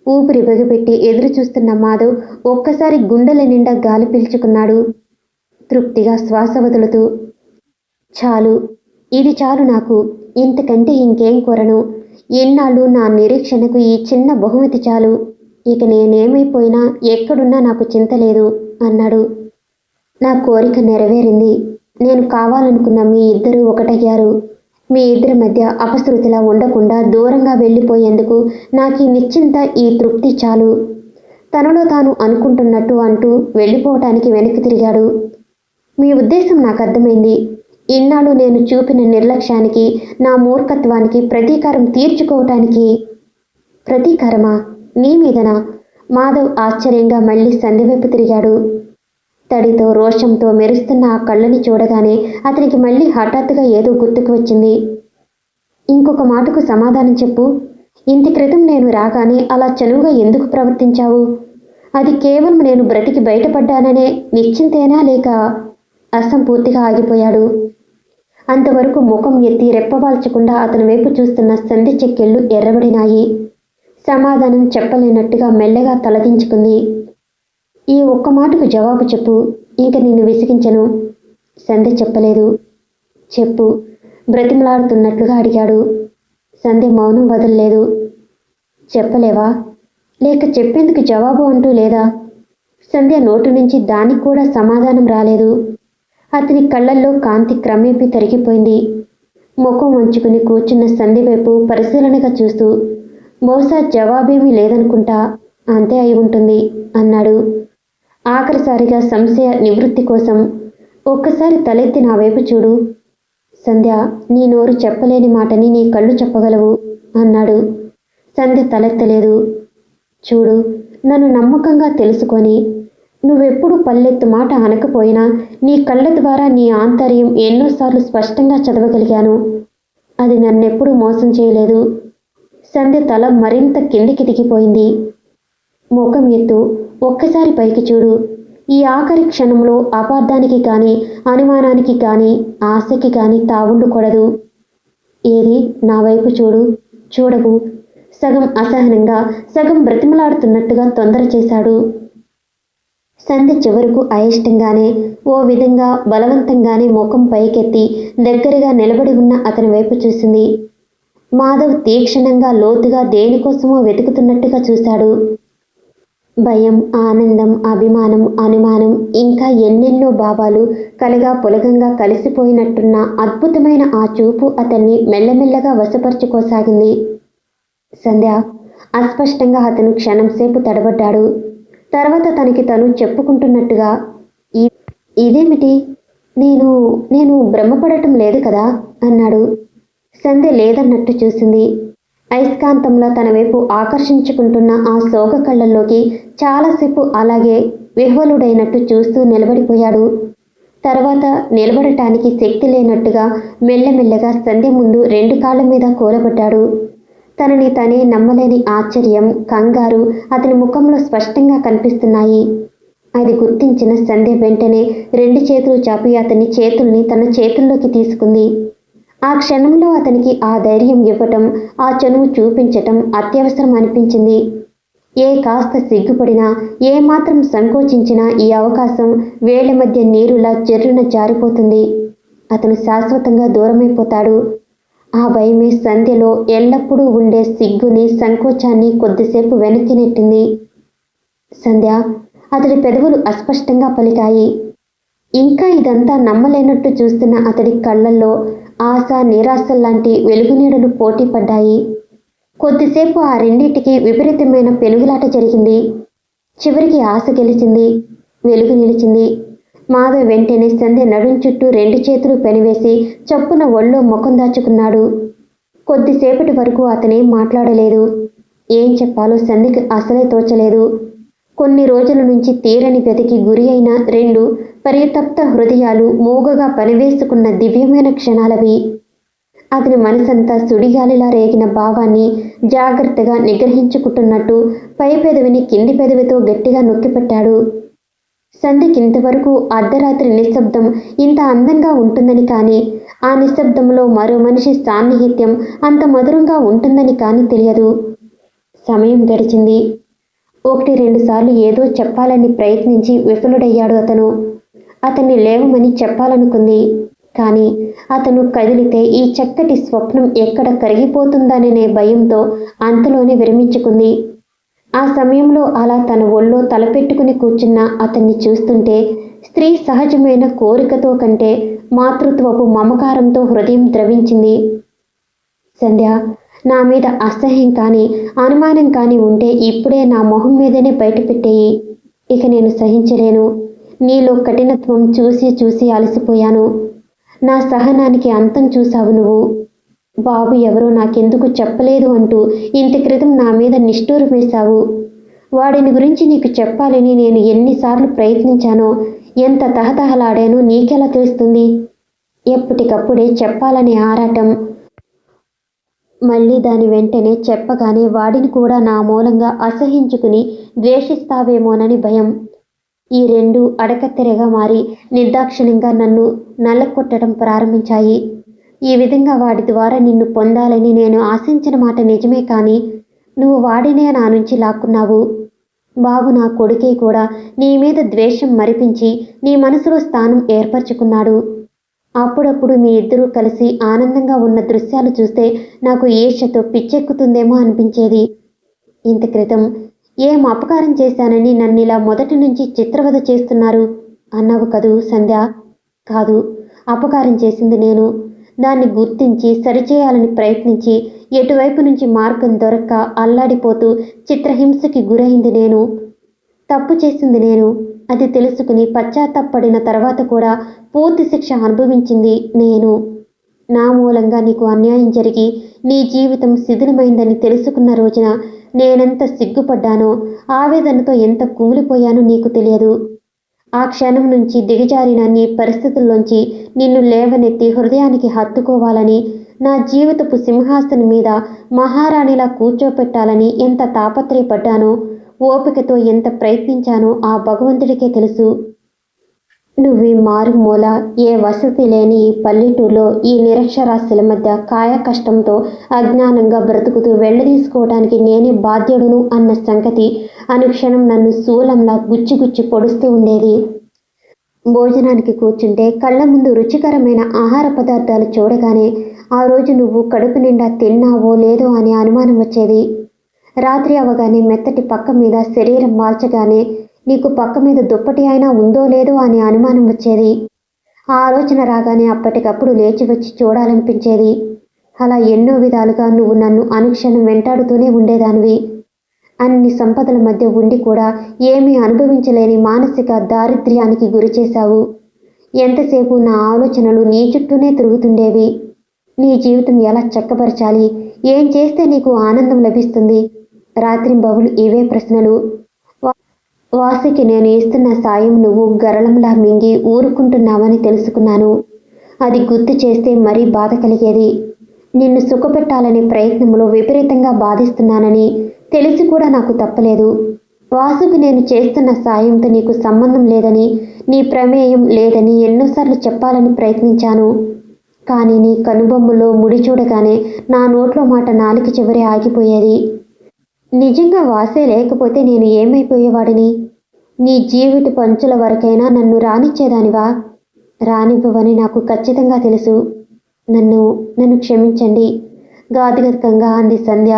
ఊపిరి బిగపెట్టి ఎదురు చూస్తున్న మాధవ్ ఒక్కసారి గుండెల నిండా గాలి పీల్చుకున్నాడు, తృప్తిగా శ్వాస వదులుతూ. చాలు, ఇది చాలు నాకు. ఇంతకంటే ఇంకేం కోరను. ఎన్నాళ్ళు నా నిరీక్షణకు ఈ చిన్న బహుమతి చాలు. ఇక నేనేమైపోయినా ఎక్కడున్నా నాకు చింత లేదు అన్నాడు. నా కోరిక నెరవేరింది. నేను కావాలనుకున్న మీ ఇద్దరూ ఒకటయ్యారు. మీ ఇద్దరి మధ్య అపశృతిలా ఉండకుండా దూరంగా వెళ్ళిపోయేందుకు నాకు ఈ నిశ్చింత, ఈ తృప్తి చాలు. తనలో తాను అనుకుంటున్నట్టు అంటూ వెళ్ళిపోవటానికి వెనక్కి తిరిగాడు. మీ ఉద్దేశం నాకు అర్థమైంది. ఇన్నాళ్ళు నేను చూపిన నిర్లక్ష్యానికి, నా మూర్ఖత్వానికి ప్రతీకారం తీర్చుకోవటానికి. ప్రతీకారమా? నీ మీదనా? మాధవ్ ఆశ్చర్యంగా మళ్ళీ సంధ్య వైపు తిరిగాడు. తడితో రోషంతో మెరుస్తున్న ఆ కళ్ళని చూడగానే అతనికి మళ్ళీ హఠాత్తుగా ఏదో గుర్తుకు వచ్చింది. ఇంకొక మాటకు సమాధానం చెప్పు. ఇంటి క్రితం నేను రాగానే అలా చనువుగా ఎందుకు ప్రవర్తించావు? అది కేవలం నేను బ్రతికి బయటపడ్డాననే నిశ్చింతేనా, లేక? అసంపూర్తిగా ఆగిపోయాడు. అంతవరకు ముఖం ఎత్తి రెప్పవాల్చకుండా అతని వైపు చూస్తున్న సంధ్య చెక్కిళ్ళు ఎర్రబడినాయి. సమాధానం చెప్పలేనట్టుగా మెల్లగా తలదించుకుంది. ఈ ఒక్క మాటకు జవాబు చెప్పు. ఇంక నిన్ను విసిగించను. సంధ్య చెప్పలేదు. చెప్పు, బ్రతిమలాడుతున్నట్లుగా అడిగాడు. సంధ్య మౌనం వదలలేదు. చెప్పలేవా? లేక చెప్పేందుకు జవాబు అంటూ లేదా? సంధ్య నోటి నుంచి దానికి కూడా సమాధానం రాలేదు. అతని కళ్ళల్లో కాంతి క్రమేపీ తరిగిపోయింది. ముఖం వంచుకుని కూర్చున్న సంధ్య వైపు పరిశీలనగా చూస్తూ, బహుశా జవాబేమీ లేదనుకుంటా, అంతే అయి ఉంటుంది అన్నాడు. ఆఖరిసారిగా సంశయ నివృత్తి కోసం, ఒక్కసారి తలెత్తి నా వైపు చూడు. సంధ్య, నీ నోరు చెప్పలేని మాటని నీ కళ్ళు చెప్పగలవు అన్నాడు. సంధ్య తలెత్తలేదు. చూడు, నన్ను నమ్మకంగా తెలుసుకొని, నువ్వెప్పుడు పల్లెత్తు మాట అనకపోయినా నీ కళ్ళ ద్వారా నీ ఆంతర్యం ఎన్నోసార్లు స్పష్టంగా చదవగలిగాను. అది నన్నెప్పుడూ మోసం చేయలేదు. సంధ్య తల మరింత కిందికి దిగిపోయింది. ముఖం ఎత్తు, ఒక్కసారి పైకి చూడు. ఈ ఆఖరి క్షణంలో అపార్థానికి కానీ, అనుమానానికి కానీ, ఆశకి కానీ తావుండకూడదు. ఏది, నా వైపు చూడు. చూడవు. సగం అసహనంగా, సగం బ్రతిమలాడుతున్నట్టుగా తొందర చేశాడు. సంధ్య చివరకు అయిష్టంగానే, ఓ విధంగా బలవంతంగానే ముఖం పైకెత్తి దగ్గరగా నిలబడి ఉన్న అతని వైపు చూసింది. మాధవ్ తీక్షణంగా, లోతుగా దేనికోసమో వెతుకుతున్నట్టుగా చూశాడు. భయం, ఆనందం, అభిమానం, అనుమానం, ఇంకా ఎన్నెన్నో భావాలు కలగా పొలగంగా కలిసిపోయినట్టున్న అద్భుతమైన ఆ చూపు అతన్ని మెల్లమెల్లగా వశపరుచుకోసాగింది. సంధ్య అస్పష్టంగా అతను క్షణంసేపు తడబడ్డాడు. తర్వాత తనకి తను చెప్పుకుంటున్నట్టుగా, ఇదేమిటి, నేను నేను భ్రమపడటం లేదు కదా అన్నాడు. సంధ్య లేదన్నట్టు చూసింది. అయస్కాంతంలో తన వైపు ఆకర్షించుకుంటున్న ఆ సోగ కళ్ళల్లోకి చాలాసేపు అలాగే విహ్వలుడైనట్టు చూస్తూ నిలబడిపోయాడు. తర్వాత నిలబడటానికి శక్తి లేనట్టుగా మెల్లమెల్లగా సంధ్య ముందు 2 కాళ్ళ మీద కూలబడ్డాడు. తనని తనే నమ్మలేని ఆశ్చర్యం, కంగారు అతని ముఖంలో స్పష్టంగా కనిపిస్తున్నాయి. అది గుర్తించిన సంధ్య వెంటనే 2 చేతులు చాపి అతని చేతుల్ని తన చేతుల్లోకి తీసుకుంది. ఆ క్షణంలో అతనికి ఆ ధైర్యం ఇవ్వటం, ఆ చనువు చూపించటం అత్యవసరం అనిపించింది. ఏ కాస్త సిగ్గుపడినా, ఏమాత్రం సంకోచించినా ఈ అవకాశం వేళ్ల మధ్య నీరులా జర్రున జారిపోతుంది. అతను శాశ్వతంగా దూరమైపోతాడు. ఆ భయమే సంధ్యలో ఎల్లప్పుడూ ఉండే సిగ్గుని, సంకోచాన్ని కొద్దిసేపు వెనక్కి నెట్టింది. సంధ్య అతడి పెదవులు అస్పష్టంగా పలికాయి. ఇంకా ఇదంతా నమ్మలేనట్టు చూస్తున్న అతడి కళ్ళల్లో ఆశ, నిరాశల్లాంటి వెలుగునీడలు పోటీ పడ్డాయి. కొద్దిసేపు ఆ రెండింటికి విపరీతమైన పెనుగులాట జరిగింది. చివరికి ఆశ గెలిచింది, వెలుగు నిలిచింది. మాధవ్ వెంటనే సంధ్య నడుం చుట్టూ 2 చేతులు పెనవేసి చప్పున ఒళ్ళో ముఖం దాచుకున్నాడు. కొద్దిసేపటి వరకు అతనేం మాట్లాడలేదు. ఏం చెప్పాలో సంధ్యకి అసలే తోచలేదు. కొన్ని రోజుల నుంచి తీరని గతికి గురి అయిన 2 పరితప్త హృదయాలు మూగగా పనివేసుకున్న దివ్యమైన క్షణాలవి. అతని మనసంతా సుడిగాలిలా రేగిన భావాన్ని జాగ్రత్తగా నిగ్రహించుకుంటున్నట్టు పై పెదవిని కింది పెదవితో గట్టిగా నొక్కిపెట్టాడు. సంధ్యకింతవరకు అర్ధరాత్రి నిశ్శబ్దం ఇంత అందంగా ఉంటుందని కానీ, ఆ నిశ్శబ్దంలో మరో మనిషి సాన్నిహిత్యం అంత మధురంగా ఉంటుందని కానీ తెలియదు. సమయం గడిచింది. 1-2 సార్లు ఏదో చెప్పాలని ప్రయత్నించి విఫలుడయ్యాడు అతను. అతన్ని లేవమని చెప్పాలనుకుంది. కానీ అతను కదిలితే ఈ చక్కటి స్వప్నం ఎక్కడ కరిగిపోతుందనే భయంతో అంతలోనే విరమించుకుంది. ఆ సమయంలో అలా తన ఒళ్ళో తలపెట్టుకుని కూర్చున్న అతన్ని చూస్తుంటే స్త్రీ సహజమైన కోరికతో కంటే మాతృత్వపు మమకారంతో హృదయం ద్రవించింది. సంధ్య, నా మీద అసహ్యం కానీ, అనుమానం కానీ ఉంటే ఇప్పుడే నా మొహం మీదనే బయటపెట్టేయి. ఇక నేను సహించలేను. నీలో కఠినత్వం చూసి చూసి అలసిపోయాను. నా సహనానికి అంతం చూశావు నువ్వు. బాబు ఎవరో నాకెందుకు చెప్పలేదు అంటూ ఇంత క్రితం నా మీద నిష్ఠూరం వేశావు. వాడిని గురించి నీకు చెప్పాలని నేను ఎన్నిసార్లు ప్రయత్నించానో, ఎంత తహతహలాడానో నీకెలా తెలుస్తుంది? ఎప్పటికప్పుడే చెప్పాలనే ఆరాటం, మళ్ళీ దాని వెంటనే చెప్పగానే వాడిని కూడా నా మూలంగా అసహించుకుని ద్వేషిస్తావేమోనని భయం. ఈ 2 అడకత్తెరగా మారి నిర్దాక్షిణ్యంగా నన్ను నల్లకొట్టడం ప్రారంభించాయి. ఈ విధంగా వాడి ద్వారా నిన్ను పొందాలని నేను ఆశించిన మాట నిజమే, కానీ నువ్వు వాడినే నా నుంచి లాక్కున్నావు. బాబు నా కొడుకే కూడా నీ మీద ద్వేషం మరిపించి నీ మనసులో స్థానం ఏర్పరచుకున్నాడు. అప్పుడప్పుడు మీ ఇద్దరూ కలిసి ఆనందంగా ఉన్న దృశ్యాలు చూస్తే నాకు ఈర్ష్యతో పిచ్చెక్కుతుందేమో అనిపించేది. ఇంత క్రితం ఏం అపకారం చేశానని నన్నిలా మొదటి నుంచి చిత్రవద చేస్తున్నారు అన్నావు కదూ సంధ్య? కాదు, అపకారం చేసింది నేను. దాన్ని గుర్తించి సరిచేయాలని ప్రయత్నించి ఎటువైపు నుంచి మార్గం దొరక్క అల్లాడిపోతూ చిత్రహింసకి గురైంది నేను. తప్పు చేసింది నేను. అది తెలుసుకుని పశ్చాత్తాపడిన తర్వాత కూడా పూర్తి శిక్ష అనుభవించింది నేను. నా మూలంగా నీకు అన్యాయం జరిగి నీ జీవితం శిథిలమైందని తెలుసుకున్న రోజున నేనెంత సిగ్గుపడ్డానో, ఆవేదనతో ఎంత కుమిలిపోయానో నీకు తెలియదు. ఆ క్షణం నుంచి దిగజారిన నీ పరిస్థితుల్లోంచి నిన్ను లేవనెత్తి హృదయానికి హత్తుకోవాలని, నా జీవితపు సింహాసనం మీద మహారాణిలా కూర్చోపెట్టాలని ఎంత తాపత్రయపడ్డానో, ఓపికతో ఎంత ప్రయత్నించానో ఆ భగవంతుడికే తెలుసు. నువ్వు మారుమూల, ఏ వసతి లేని ఈ పల్లెటూరులో ఈ నిరక్షరాస్యుల మధ్య కాయ కష్టంతో అజ్ఞానంగా బ్రతుకుతూ వెళ్ళదీసుకోవడానికి నేనే బాధ్యుడును అన్న సంగతి అనుక్షణం నన్ను శూలంలా గుచ్చి పొడుస్తూ ఉండేది. భోజనానికి కూర్చుంటే కళ్ళ ముందు రుచికరమైన ఆహార పదార్థాలు చూడగానే ఆ రోజు నువ్వు కడుపు నిండా తిన్నావో లేదో అనే అనుమానం వచ్చేది. రాత్రి అవగానే మెత్తటి పక్క మీద శరీరం వాల్చగానే నీకు పక్క మీద దుప్పటి అయినా ఉందో లేదో అనే అనుమానం వచ్చేది. ఆ ఆలోచన రాగానే అప్పటికప్పుడు లేచి వచ్చి చూడాలనిపించేది. అలా ఎన్నో విధాలుగా నువ్వు నన్ను అనుక్షణం వెంటాడుతూనే ఉండేదానివి. అన్ని సంపదల మధ్య ఉండి కూడా ఏమీ అనుభవించలేని మానసిక దారిద్ర్యానికి గురిచేశావు. ఎంతసేపు నా ఆలోచనలు నీ చుట్టూనే తిరుగుతుండేవి. నీ జీవితం ఎలా చక్కబరచాలి, ఏం చేస్తే నీకు ఆనందం లభిస్తుంది, రాత్రింబవలు ఇవే ప్రశ్నలు. వాసికి నేను ఇస్తున్న సాయం నువ్వు గరళంలా మింగి ఊరుకుంటున్నావని తెలుసుకున్నాను. అది గుర్తు చేస్తే మరీ బాధ కలిగేది. నిన్ను సుఖపెట్టాలనే ప్రయత్నంలో విపరీతంగా బాధిస్తున్నానని తెలిసి కూడా నాకు తప్పలేదు. వాసుకు నేను చేస్తున్న సాయంతో నీకు సంబంధం లేదని, నీ ప్రమేయం లేదని ఎన్నోసార్లు చెప్పాలని ప్రయత్నించాను. కానీ నీ కనుబొమ్మలో ముడి చూడగానే నా నోట్లో మాట నాలుక చివరి ఆగిపోయేది. నిజంగా వాసే లేకపోతే నేను ఏమైపోయేవాడిని? నీ జీవిత పంచుల వరకైనా నన్ను రానిచ్చేదానివా? రానివ్వవని నాకు ఖచ్చితంగా తెలుసు. నన్ను క్షమించండి, గాదిగతంగా అంది సంధ్య.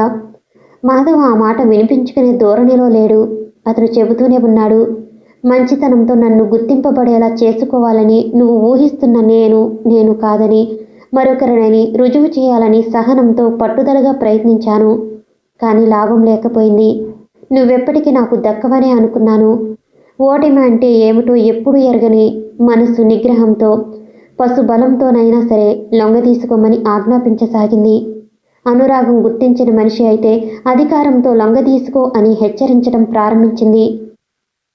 మాధవ్ ఆ మాట వినిపించుకునే ధోరణిలో లేడు. అతను చెబుతూనే ఉన్నాడు. మంచితనంతో నన్ను గుర్తింపబడేలా చేసుకోవాలని నువ్వు ఊహిస్తున్న నేను కాదని, మరొకరినని రుజువు చేయాలని సహనంతో పట్టుదలగా ప్రయత్నించాను. కానీ లాభం లేకపోయింది. నువ్వెప్పటికీ నాకు దక్కవనే అనుకున్నాను. ఓటమి అంటే ఏమిటో ఎప్పుడూ ఎరగని మనసు నిగ్రహంతో, పశుబలంతోనైనా సరే లొంగదీసుకోమని ఆజ్ఞాపించసాగింది. అనురాగం గుర్తించిన మనిషి అయితే అధికారంతో లొంగదీసుకో అని హెచ్చరించడం ప్రారంభించింది.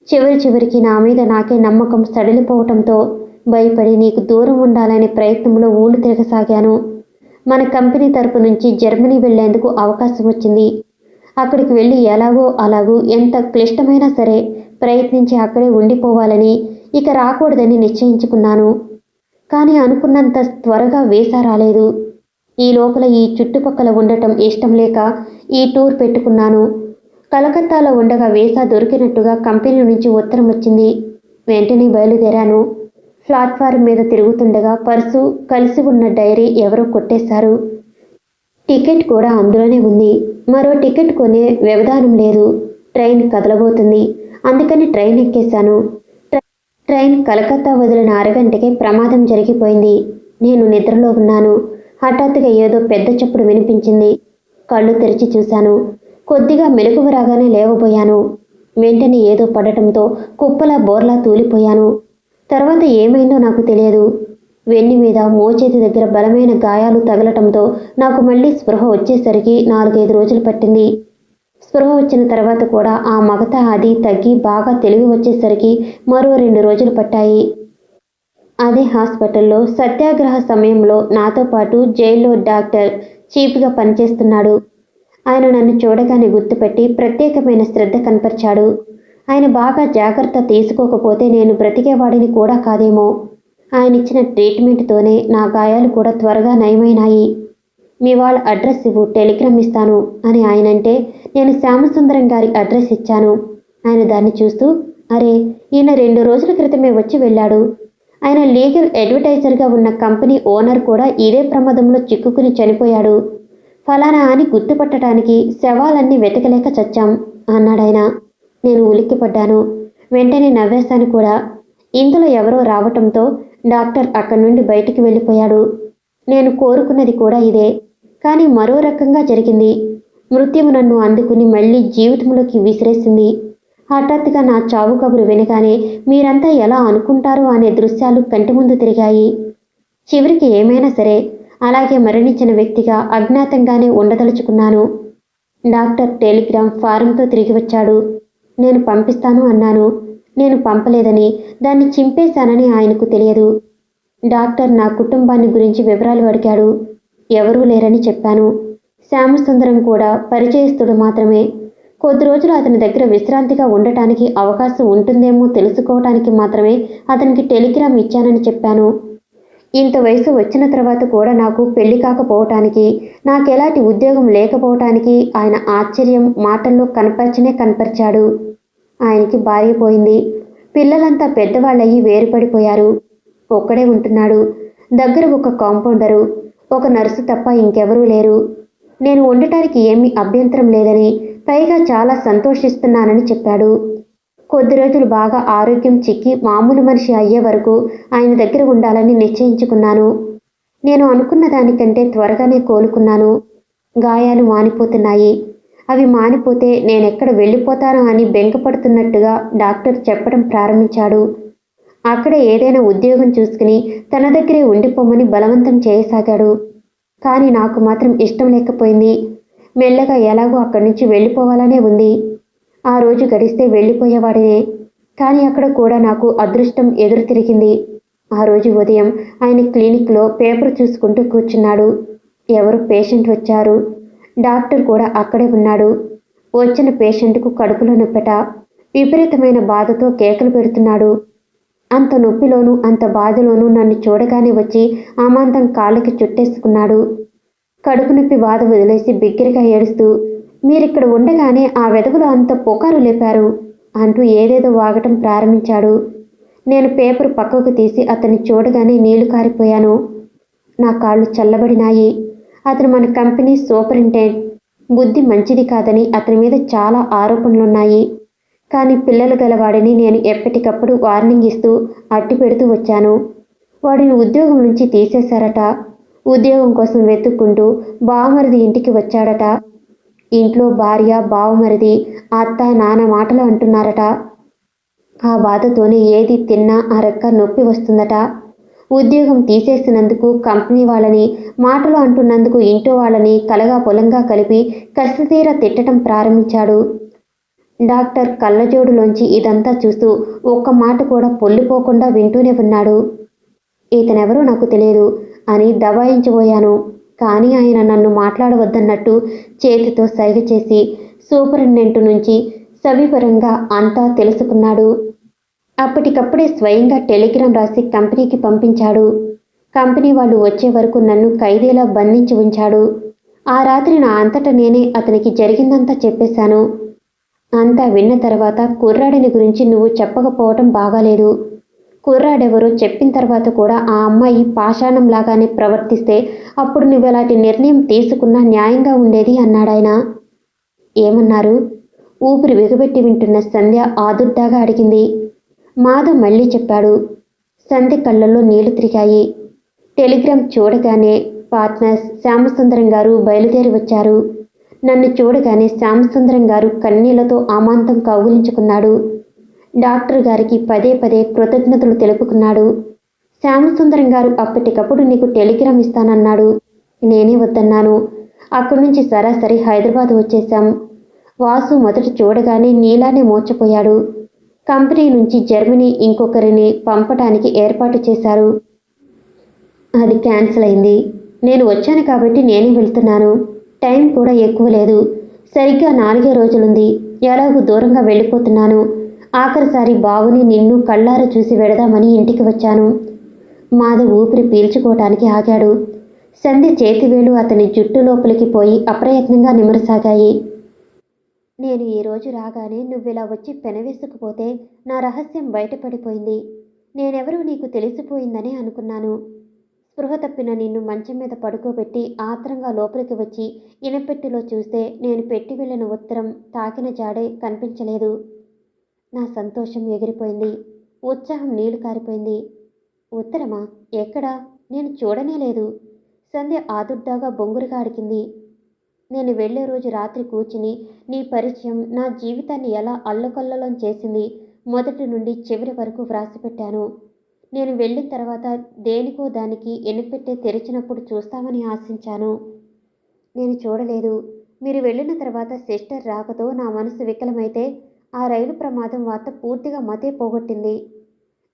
చివరికి నా మీద నాకే నమ్మకం సడలిపోవటంతో భయపడి నీకు దూరం ఉండాలనే ప్రయత్నంలో ఊళ్ళు తిరగసాగాను. మన కంపెనీ తరపు నుంచి జర్మనీ వెళ్లేందుకు అవకాశం వచ్చింది. అక్కడికి వెళ్ళి అలాగూ ఎంత క్లిష్టమైనా సరే ప్రయత్నించి అక్కడే ఉండిపోవాలని, ఇక రాకూడదని నిశ్చయించుకున్నాను. కానీ అనుకున్నంత త్వరగా వీసా రాలేదు. ఈ లోపల ఈ చుట్టుపక్కల ఉండటం ఇష్టం లేక ఈ టూర్ పెట్టుకున్నాను. కలకత్తాలో ఉండగా వీసా దొరికినట్టుగా కంపెనీ నుంచి ఉత్తరం వచ్చింది. వెంటనే బయలుదేరాను. ప్లాట్ఫారం మీద తిరుగుతుండగా పర్సు, కలిసి ఉన్న డైరీ ఎవరో కొట్టేశారు. టికెట్ కూడా అందులోనే ఉంది. మరో టికెట్ కొనే వ్యవధానం లేదు. ట్రైన్ కదలబోతుంది. అందుకని ట్రైన్ ఎక్కేశాను. ట్రైన్ కలకత్తా వదిలిన అరగంటకే ప్రమాదం జరిగిపోయింది. నేను నిద్రలో ఉన్నాను. హఠాత్తుగా ఏదో పెద్ద చప్పుడు వినిపించింది. కళ్ళు తెరిచి చూశాను. కొద్దిగా మెలకువ రాగానే లేవబోయాను. వెంటనే ఏదో పడటంతో కుప్పలా బోర్లా తూలిపోయాను. తర్వాత ఏమైందో నాకు తెలియదు. వెన్ను మీద మోచేతి దగ్గర బలమైన గాయాలు తగలటంతో నాకు మళ్ళీ స్పృహ వచ్చేసరికి 4-5 రోజులు పట్టింది. స్పృహ వచ్చిన తర్వాత కూడా ఆ మగత అది తగ్గి బాగా తెలివి వచ్చేసరికి మరో 2 రోజులు పట్టాయి. అదే హాస్పిటల్లో సత్యాగ్రహ సమయంలో నాతో పాటు జైల్లో డాక్టర్ చీఫ్గా పనిచేస్తున్నాడు. ఆయన నన్ను చూడగానే గుర్తుపెట్టి ప్రత్యేకమైన శ్రద్ధ కనపరిచాడు. ఆయన బాగా జాగ్రత్త తీసుకోకపోతే నేను బ్రతికేవాడిని కూడా కాదేమో. ఆయన ఇచ్చిన ట్రీట్మెంట్తోనే నా గాయాలు కూడా త్వరగా నయమైనాయి. మీ వాళ్ళ అడ్రస్ ఇవ్వు, టెలిగ్రామ్ ఇస్తాను అని ఆయనంటే నేను శ్యామసుందరం గారి అడ్రస్ ఇచ్చాను. ఆయన దాన్ని చూస్తూ, అరే, ఈయన 2 రోజుల క్రితమే వచ్చి వెళ్ళాడు. ఆయన లీగల్ అడ్వర్టైజర్గా ఉన్న కంపెనీ ఓనర్ కూడా ఇదే ప్రమాదంలో చిక్కుకుని చనిపోయాడు. ఫలానా అని గుర్తుపట్టడానికి శవాలన్నీ వెతకలేక చచ్చాం అన్నాడాయన. నేను ఉలిక్కిపడ్డాను. వెంటనే నవ్వేశాను కూడా. ఇందులో ఎవరో రావటంతో డాక్టర్ అక్కడి నుండి బయటికి వెళ్ళిపోయాడు. నేను కోరుకున్నది కూడా ఇదే. కానీ మరో రకంగా జరిగింది. మృత్యువు నన్ను అందుకుని మళ్ళీ జీవితంలోకి విసిరేసింది. హఠాత్తుగా నా చావు కబురు వినగానే మీరంతా ఎలా అనుకుంటారో అనే దృశ్యాలు కంటి ముందు తిరిగాయి. చివరికి ఏమైనా సరే అలాగే మరణించిన వ్యక్తిగా అజ్ఞాతంగానే ఉండదలుచుకున్నాను. డాక్టర్ టెలిగ్రామ్ ఫారంతో తిరిగి వచ్చాడు. నేను పంపిస్తాను అన్నాను. నేను పంపలేదని, దాన్ని చింపేశానని ఆయనకు తెలియదు. డాక్టర్ నా కుటుంబాన్ని గురించి వివరాలు అడిగాడు. ఎవరూ లేరని చెప్పాను. శ్యామసుందరం కూడా పరిచయస్తుడు మాత్రమే. కొద్ది రోజులు అతని దగ్గర విశ్రాంతిగా ఉండటానికి అవకాశం ఉంటుందేమో తెలుసుకోవటానికి మాత్రమే అతనికి టెలిగ్రామ్ ఇచ్చానని చెప్పాను. ఇంత వయసు వచ్చిన తర్వాత కూడా నాకు పెళ్లి కాకపోవటానికి, నాకెలాంటి ఉద్యోగం లేకపోవటానికి ఆయన ఆశ్చర్యం మాటల్లో కనపరిచాడు. ఆయనకి భార్య పోయింది. పిల్లలంతా పెద్దవాళ్ళయ్యి వేరుపడిపోయారు. ఒక్కడే ఉంటున్నాడు. దగ్గర ఒక కాంపౌండరు, ఒక నర్సు తప్ప ఇంకెవరూ లేరు. నేను ఉండటానికి ఏమీ అభ్యంతరం లేదని, పైగా చాలా సంతోషిస్తున్నానని చెప్పాడు. కొద్ది రోజులు బాగా ఆరోగ్యం చిక్కి మామూలు మనిషి అయ్యే వరకు ఆయన దగ్గర ఉండాలని నిశ్చయించుకున్నాను. నేను అనుకున్న దానికంటే త్వరగానే కోలుకున్నాను. గాయాలు మానిపోతున్నాయి. అవి మానిపోతే నేనెక్కడ వెళ్ళిపోతానో అని బెంగపడుతున్నట్టుగా డాక్టర్ చెప్పడం ప్రారంభించాడు. అక్కడే ఏదైనా ఉద్యోగం చూసుకుని తన దగ్గరే ఉండిపోమని బలవంతం చేయసాగాడు. కానీ నాకు మాత్రం ఇష్టం లేకపోయింది. మెల్లగా ఎలాగో అక్కడి నుంచి వెళ్ళిపోవాలనే ఉంది. ఆ రోజు గడిస్తే వెళ్ళిపోయేవాడినే. కానీ అక్కడ కూడా నాకు అదృష్టం ఎదురు తిరిగింది. ఆ రోజు ఉదయం ఆయన క్లినిక్లో పేపర్ చూసుకుంటూ కూర్చున్నాడు. ఎవరు పేషెంట్ వచ్చారు. డాక్టర్ కూడా అక్కడే ఉన్నాడు. వచ్చిన పేషెంట్కు కడుపులో నొప్పట. విపరీతమైన బాధతో కేకలు పెడుతున్నాడు. అంత నొప్పిలోనూ అంత బాధలోనూ నన్ను చూడగానే వచ్చి అమాంతం కాళ్ళకి చుట్టేసుకున్నాడు. కడుపు నొప్పి బాధ వదిలేసి బిగ్గరగా ఏడుస్తూ, మీరిక్కడ ఉండగానే ఆ వెధవలు అంత పుకారు లేపారు అంటూ ఏదేదో వాగటం ప్రారంభించాడు. నేను పేపర్ పక్కకు తీసి అతన్ని చూడగానే నీళ్లు కారిపోయాను. నా కాళ్ళు చల్లబడినాయి. అతను మన కంపెనీ సూపరింటెండెంట్. బుద్ధి మంచిది కాదని అతని మీద చాలా ఆరోపణలున్నాయి. కానీ పిల్లలు గలవాడిని నేను ఎప్పటికప్పుడు వార్నింగ్ ఇస్తూ అట్టి పెడుతూ వచ్చాను. వాడిని ఉద్యోగం నుంచి తీసేశారట. ఉద్యోగం కోసం వెతుక్కుంటూ బావమరిది ఇంటికి వచ్చాడట. ఇంట్లో భార్య, బావమరిది, అత్త, నాన్న మాటలు అంటున్నారట. ఆ బాధతోనే ఏది తిన్నా ఆ రెక్క నొప్పి వస్తుందట. ఉద్యోగం తీసేసినందుకు కంపెనీ వాళ్ళని, మాటలు అంటున్నందుకు ఇంట్లో వాళ్ళని కలగా పొలంగా కలిపి కసితీరా తిట్టడం ప్రారంభించాడు. డాక్టర్ కళ్ళజోడులోంచి ఇదంతా చూస్తూ ఒక్క మాట కూడా పొల్లిపోకుండా వింటూనే ఉన్నాడు. ఇతనెవరో నాకు తెలియదు అని దబాయించబోయాను. కానీ ఆయన నన్ను మాట్లాడవద్దన్నట్టు చేతితో సైగ చేసి సూపరింటెండెంట్ నుంచి సవివరంగా అంతా తెలుసుకున్నాడు. అప్పటికప్పుడే స్వయంగా టెలిగ్రామ్ రాసి కంపెనీకి పంపించాడు. కంపెనీ వాళ్ళు వచ్చే వరకు నన్ను ఖైదీలా బంధించి ఉంచాడు. ఆ రాత్రి నా అంతటా నేనే అతనికి జరిగిందంతా చెప్పేశాను. అంతా విన్న తర్వాత కుర్రాడిని గురించి నువ్వు చెప్పకపోవటం బాగాలేదు. కుర్రాడెవరో చెప్పిన తర్వాత కూడా ఆ అమ్మాయి పాషాణంలాగానే ప్రవర్తిస్తే అప్పుడు నువ్వెలాంటి నిర్ణయం తీసుకున్నా న్యాయంగా ఉండేది అన్నాడాయన. ఏమన్నారు? ఊపిరి బిగబెట్టి వింటున్న సంధ్య ఆదుర్దాగా అడిగింది. మాధవ్ మళ్ళీ చెప్పాడు. సంధ్య కళ్ళల్లో నీళ్లు తిరిగాయి. టెలిగ్రామ్ చూడగానే పార్ట్నర్స్ శ్యామసుందరం గారు బయలుదేరి వచ్చారు. నన్ను చూడగానే శ్యామసుందరం గారు కన్నీళ్లతో అమాంతం కౌగిలించుకున్నాడు. డాక్టర్ గారికి పదే పదే కృతజ్ఞతలు తెలుపుకున్నాడు. శ్యామసుందరం గారు అప్పటికప్పుడు నీకు టెలిగ్రామ్ ఇస్తానన్నాడు. నేనే వద్దన్నాను. అక్కడి నుంచి సరాసరి హైదరాబాద్ వచ్చేశాం. వాసు మొదట చూడగానే నీలానే మోర్చపోయాడు. కంపెనీ నుంచి జర్మనీ ఇంకొకరిని పంపటానికి ఏర్పాటు చేశారు. అది క్యాన్సిల్ అయింది. నేను వచ్చాను కాబట్టి నేనే వెళ్తున్నాను. టైం కూడా ఎక్కువ లేదు. సరిగ్గా 4 రోజులుంది. ఎలాగూ దూరంగా వెళ్ళిపోతున్నాను. ఆఖరిసారి బావుని నిన్ను కళ్ళారా చూసి వెడదామని ఇంటికి వచ్చాను. మాధవ్ ఊపిరి పీల్చుకోవటానికి ఆగాడు. సంధ్య చేతివేలు అతని జుట్టు లోపలికి పోయి అప్రయత్నంగా నిమరసాగాయి. నేను ఈరోజు రాగానే నువ్విలా వచ్చి పెనవేసుకుపోతే నా రహస్యం బయటపడిపోయింది. నేనెవరూ నీకు తెలిసిపోయిందని అనుకున్నాను. స్పృహ తప్పిన నిన్ను మంచం మీద పడుకోబెట్టి ఆత్రంగా లోపలికి వచ్చి ఇనపెట్టిలో చూస్తే నేను పెట్టి వెళ్ళిన ఉత్తరం తాకిన జాడే కనిపించలేదు. నా సంతోషం ఎగిరిపోయింది. ఉత్సాహం నీళ్లు కారిపోయింది. ఉత్తరమా? ఎక్కడా? నేను చూడనే లేదు. సంధ్య ఆదుర్దాగా బొంగురుగా అడిగింది. నేను వెళ్లే రోజు రాత్రి కూర్చుని నీ పరిచయం నా జీవితాన్ని ఎలా అల్లకల్లోలం చేసింది మొదటి నుండి చివరి వరకు వ్రాసిపెట్టాను. నేను వెళ్ళిన తర్వాత దేనికో దానికి ఎనిపెట్టే తెరిచినప్పుడు చూస్తామని ఆశించాను. నేను చూడలేదు. మీరు వెళ్ళిన తర్వాత సిస్టర్ రాకతో నా మనసు వికలమైతే ఆ రైలు ప్రమాదం వార్త పూర్తిగా మతే పోగొట్టింది.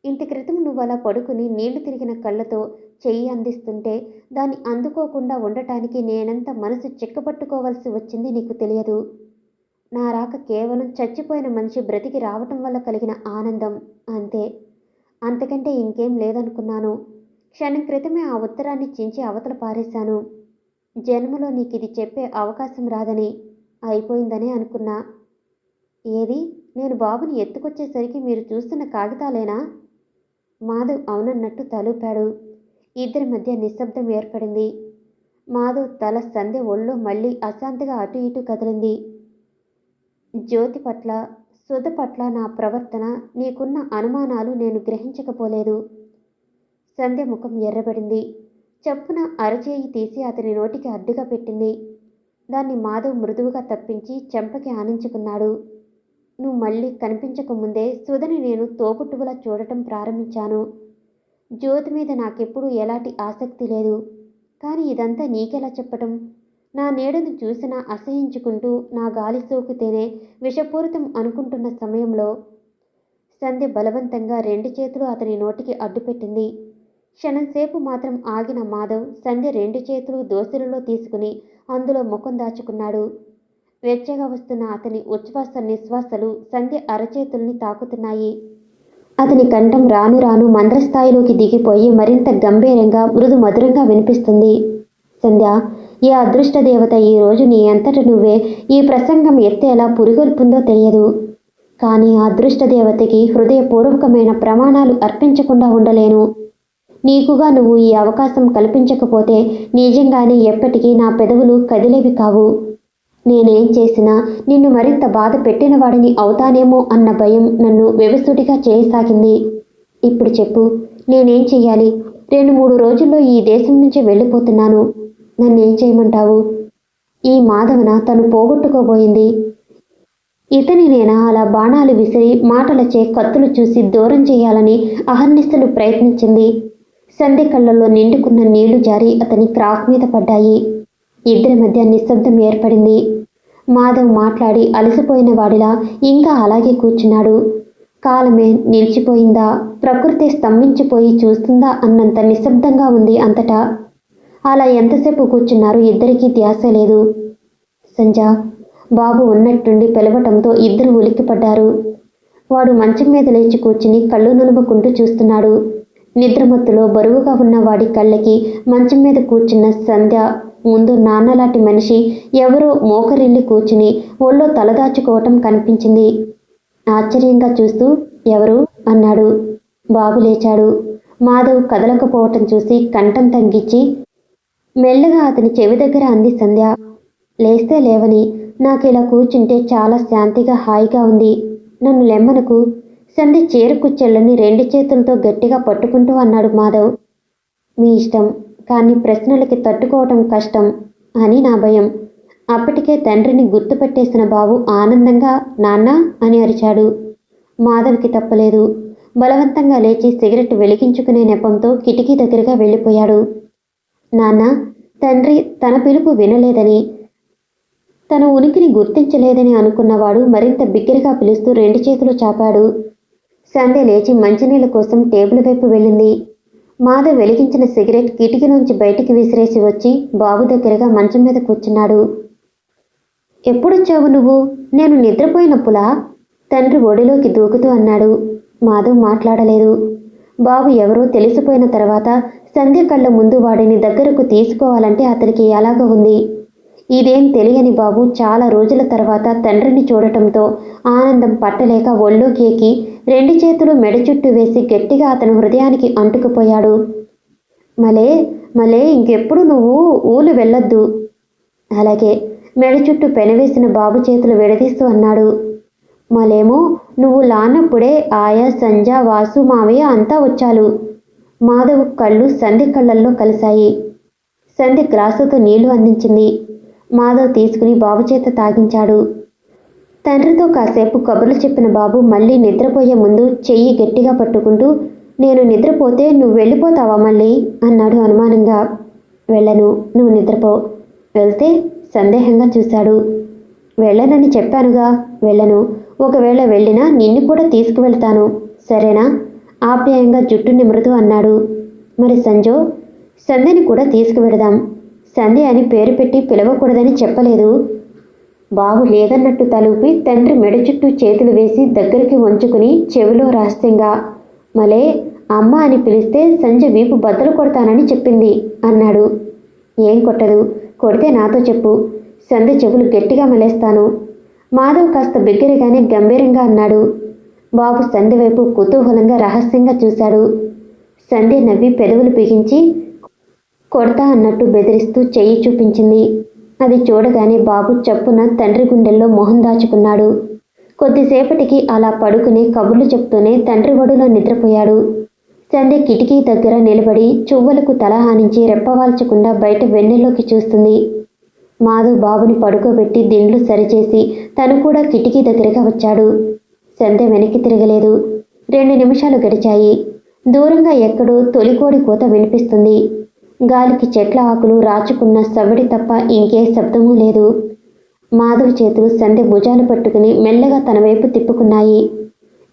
ఇంటి క్రితం నువ్వు అలా పడుకుని నీళ్లు తిరిగిన కళ్ళతో చెయ్యి అందిస్తుంటే దాన్ని అందుకోకుండా ఉండటానికి నేనెంత మనసు చిక్కబట్టుకోవలసి వచ్చింది నీకు తెలియదు. నా రాక కేవలం చచ్చిపోయిన మనిషి బ్రతికి రావటం వల్ల కలిగిన ఆనందం అంతే. అంతకంటే ఇంకేం లేదనుకున్నాను. క్షణం క్రితమే ఆ ఉత్తరాన్ని చించి అవతల పారేశాను. జన్మలో నీకు ఇది చెప్పే అవకాశం రాదని, అయిపోయిందనే అనుకున్నా. ఏది? నేను బాబుని ఎత్తుకొచ్చేసరికి మీరు చూస్తున్న కాగితాలేనా? మాధవ్ అవునన్నట్టు తలూపాడు. ఇద్దరి మధ్య నిశ్శబ్దం ఏర్పడింది. మాధవ్ తల సంధ్య ఒళ్ళో మళ్ళీ అశాంతిగా అటు ఇటు కదిలింది. జ్యోతి పట్ల, సుధ పట్ల నా ప్రవర్తన, నీకున్న అనుమానాలు నేను గ్రహించకపోలేదు. సంధ్య ముఖం ఎర్రబడింది. చప్పున అరచేయి తీసి అతని నోటికి అడ్డుగా పెట్టింది. దాన్ని మాధవ్ మృదువుగా తప్పించి చెంపకి ఆనించుకున్నాడు. నువ్వు మళ్ళీ కనిపించకముందే సుధని నేను తోబుట్టువులా చూడటం ప్రారంభించాను. జ్యోతి మీద నాకెప్పుడూ ఎలాంటి ఆసక్తి లేదు. కానీ ఇదంతా నీకెలా చెప్పటం? నా నీడను చూసినా అసహించుకుంటూ నా గాలి సోకితేనే విషపూరితం అనుకుంటున్న సమయంలో సంధ్య బలవంతంగా 2 చేతులు అతని నోటికి అడ్డుపెట్టింది. క్షణంసేపు మాత్రం ఆగిన మాధవ్ సంధ్య 2 చేతులు దోసిలిలో తీసుకుని అందులో ముఖం దాచుకున్నాడు. వెచ్చగా వస్తున్న అతని ఉచ్ఛ్వాస నిశ్వాసలు సంధ్య అరచేతుల్ని తాకుతున్నాయి. అతని కంఠం రాను రాను మంద్రస్థాయిలోకి దిగిపోయి మరింత గంభీరంగా మృదు మధురంగా వినిపిస్తుంది. సంధ్య, ఏ అదృష్ట దేవత ఈరోజు నీ అంతట నువ్వే ఈ ప్రసంగం ఎత్తేలా పురిగొల్పుందో తెలియదు. కానీ ఆ అదృష్ట దేవతకి హృదయపూర్వకమైన ప్రమాణాలు అర్పించకుండా ఉండలేను. నీకుగా నువ్వు ఈ అవకాశం కల్పించకపోతే నిజంగానే ఎప్పటికీ నా పెదవులు కదిలేవి కావు. నేనేం చేసినా నిన్ను మరింత బాధ పెట్టినవాడిని అవుతానేమో అన్న భయం నన్ను వెవసుడిగా చేయసాగింది. ఇప్పుడు చెప్పు, నేనేం చెయ్యాలి? 2-3 రోజుల్లో ఈ దేశం నుంచి వెళ్ళిపోతున్నాను. నన్నేం చేయమంటావు? ఈ మాధవన తను పోగొట్టుకోబోయింది. ఇతని నేనా అలా బాణాలు విసిరి మాటలచే కత్తులు చూసి దూరం చేయాలని అహర్నిశలు ప్రయత్నించింది. సంధ్య కళ్ళల్లో నిండుకున్న నీళ్లు జారి అతని క్రాఫ్ మీద పడ్డాయి. ఇద్దరి మధ్య నిశ్శబ్దం ఏర్పడింది. మాధవ్ మాట్లాడి అలసిపోయిన వాడిలా ఇంకా అలాగే కూర్చున్నాడు. కాలమే నిలిచిపోయిందా, ప్రకృతి స్తంభించిపోయి చూస్తుందా అన్నంత నిశ్శబ్దంగా ఉంది అంతటా. అలా ఎంతసేపు కూర్చున్నారు ఇద్దరికీ ధ్యాస లేదు. సంజ, బాబు ఉన్నట్టుండి పిలవటంతో ఇద్దరు ఉలిక్కిపడ్డారు. వాడు మంచం మీద లేచి కూర్చుని కళ్ళు నులుముకుంటూ చూస్తున్నాడు. నిద్రమత్తులో బరువుగా ఉన్న వాడి కళ్ళకి మంచం మీద కూర్చున్న సంధ్య ముందు నాన్నలాంటి మనిషి ఎవరో మోకరిల్లి కూర్చుని ఒళ్ళో తలదాచుకోవటం కనిపించింది. ఆశ్చర్యంగా చూస్తూ ఎవరు అన్నాడు. బాబు లేచాడు. మాధవ్ కదలకపోవటం చూసి కంఠం తగ్గించి మెల్లగా అతని చెవి దగ్గర అంది సంధ్య. లేస్తే లేవని, నాకిలా కూర్చుంటే చాలా శాంతిగా హాయిగా ఉంది. నన్ను లెమ్మనకు. సంధ్య చీర కుచ్చెళ్ళని 2 చేతులతో గట్టిగా పట్టుకుంటూ అన్నాడు మాధవ్. మీ ఇష్టం, కానీ ప్రశ్నలకి తట్టుకోవటం కష్టం అని నా భయం. అప్పటికే తండ్రిని గుర్తుపెట్టేసిన బాబు ఆనందంగా నాన్న అని అరిచాడు. మాధవ్కి తప్పలేదు. బలవంతంగా లేచి సిగరెట్ వెలిగించుకునే నెపంతో కిటికీ దగ్గరగా వెళ్ళిపోయాడు. నాన్న, తండ్రి తన పిలుపు వినలేదని, తన ఉనికిని గుర్తించలేదని అనుకున్నవాడు మరింత బిగ్గరగా పిలుస్తూ 2 చేతులు చాపాడు. సంధ్య లేచి మంచినీళ్ళ కోసం టేబుల్ వైపు వెళ్ళింది. మాధవ్ వెలిగించిన సిగరెట్ కిటికీ నుంచి బయటికి విసిరేసి వచ్చి బాబు దగ్గరగా మంచం మీద కూర్చున్నాడు. ఎప్పుడొచ్చావు నువ్వు? నేను నిద్రపోయినప్పులా? తండ్రి ఒడిలోకి దూకుతూ అన్నాడు. మాధవ్ మాట్లాడలేదు. బాబు ఎవరో తెలిసిపోయిన తర్వాత సంధ్య కళ్ళ ముందు వాడిని దగ్గరకు తీసుకోవాలంటే అతనికి ఎలాగ ఉంది. ఇదేం తెలియని బాబు చాలా రోజుల తర్వాత తండ్రిని చూడటంతో ఆనందం పట్టలేక ఒళ్ళోకి ఎక్కి 2 చేతులు మెడ చుట్టూ వేసి గట్టిగా అతని హృదయానికి అంటుకుపోయాడు. మలే ఇంకెప్పుడు నువ్వు ఊలు వెళ్ళొద్దు. అలాగే, మెడ చుట్టూ పెనవేసిన బాబు చేతులు విడదీస్తూ అన్నాడు. మలేమో నువ్వు లాన్నప్పుడే ఆయా సంజ, వాసు, మావయ్య అంతా వచ్చాలు. మాధవ్ కళ్ళు సంధ్య కళ్ళల్లో కలిశాయి. సంధ్య గ్లాసుతో నీళ్లు అందించింది. మాధవ్ తీసుకుని బాబు చేత తాగించాడు. తండ్రితో కాసేపు కబుర్లు చెప్పిన బాబు మళ్ళీ నిద్రపోయే ముందు చెయ్యి గట్టిగా పట్టుకుంటూ, నేను నిద్రపోతే నువ్వు వెళ్ళిపోతావా మళ్ళీ అన్నాడు అనుమానంగా. వెళ్ళను, నువ్వు నిద్రపో. వెళ్తే సందేహంగా చూశాడు. వెళ్ళనని చెప్పానుగా. వెళ్ళను. ఒకవేళ వెళ్ళినా నిన్ను కూడా తీసుకువెళ్తాను, సరేనా? ఆప్యాయంగా జుట్టు నిమురుతూ అన్నాడు. మరి సంజో? సంధ్యని కూడా తీసుకువెడదాం. సంధ్య అని పేరు పెట్టి పిలవకూడదని చెప్పలేదు. బాబు లేదన్నట్టు తలూపి తండ్రి మెడ చుట్టూ చేతులు వేసి దగ్గరికి వంచుకుని చెవిలో రహస్యంగా, మలే అమ్మ అని పిలిస్తే సంజ వీపు బద్దలు కొడతానని చెప్పింది అన్నాడు. ఏం కొట్టదు, కొడితే నాతో చెప్పు. సంధ్య చెవులు గట్టిగా మలేస్తాను. మాధవ్ కాస్త బిగ్గరగానే గంభీరంగా అన్నాడు. బాబు సంధ్య వైపు కుతూహలంగా రహస్యంగా చూశాడు. సంధ్య నవ్వి పెదవులు బిగించి కొడతా అన్నట్టు బెదిరిస్తూ చెయ్యి చూపించింది. అది చూడగానే బాబు చప్పున తండ్రి గుండెల్లో మొహం దాచుకున్నాడు. కొద్దిసేపటికి అలా పడుకుని కబుర్లు చెప్తూనే తండ్రి ఒడిలో నిద్రపోయాడు. సంధ్య కిటికీ దగ్గర నిలబడి చువ్వలకు తల ఆనించి రెప్పవాల్చకుండా బయట వెన్నెల్లోకి చూస్తుంది. మాధవ్ బాబుని పడుకోబెట్టి దిండ్లు సరిచేసి తను కూడా కిటికీ దగ్గరగా వచ్చాడు. సంధ్య వెనక్కి తిరగలేదు. 2 నిమిషాలు గడిచాయి. దూరంగా ఎక్కడో తొలికోడి కూత వినిపిస్తుంది. గాలికి చెట్ల ఆకులు రాచుకున్న సవ్వడి తప్ప ఇంకే శబ్దమూ లేదు. మాధవ్ చేతులు సంధ్య భుజాలు పట్టుకుని మెల్లగా తన వైపు తిప్పుకున్నాయి.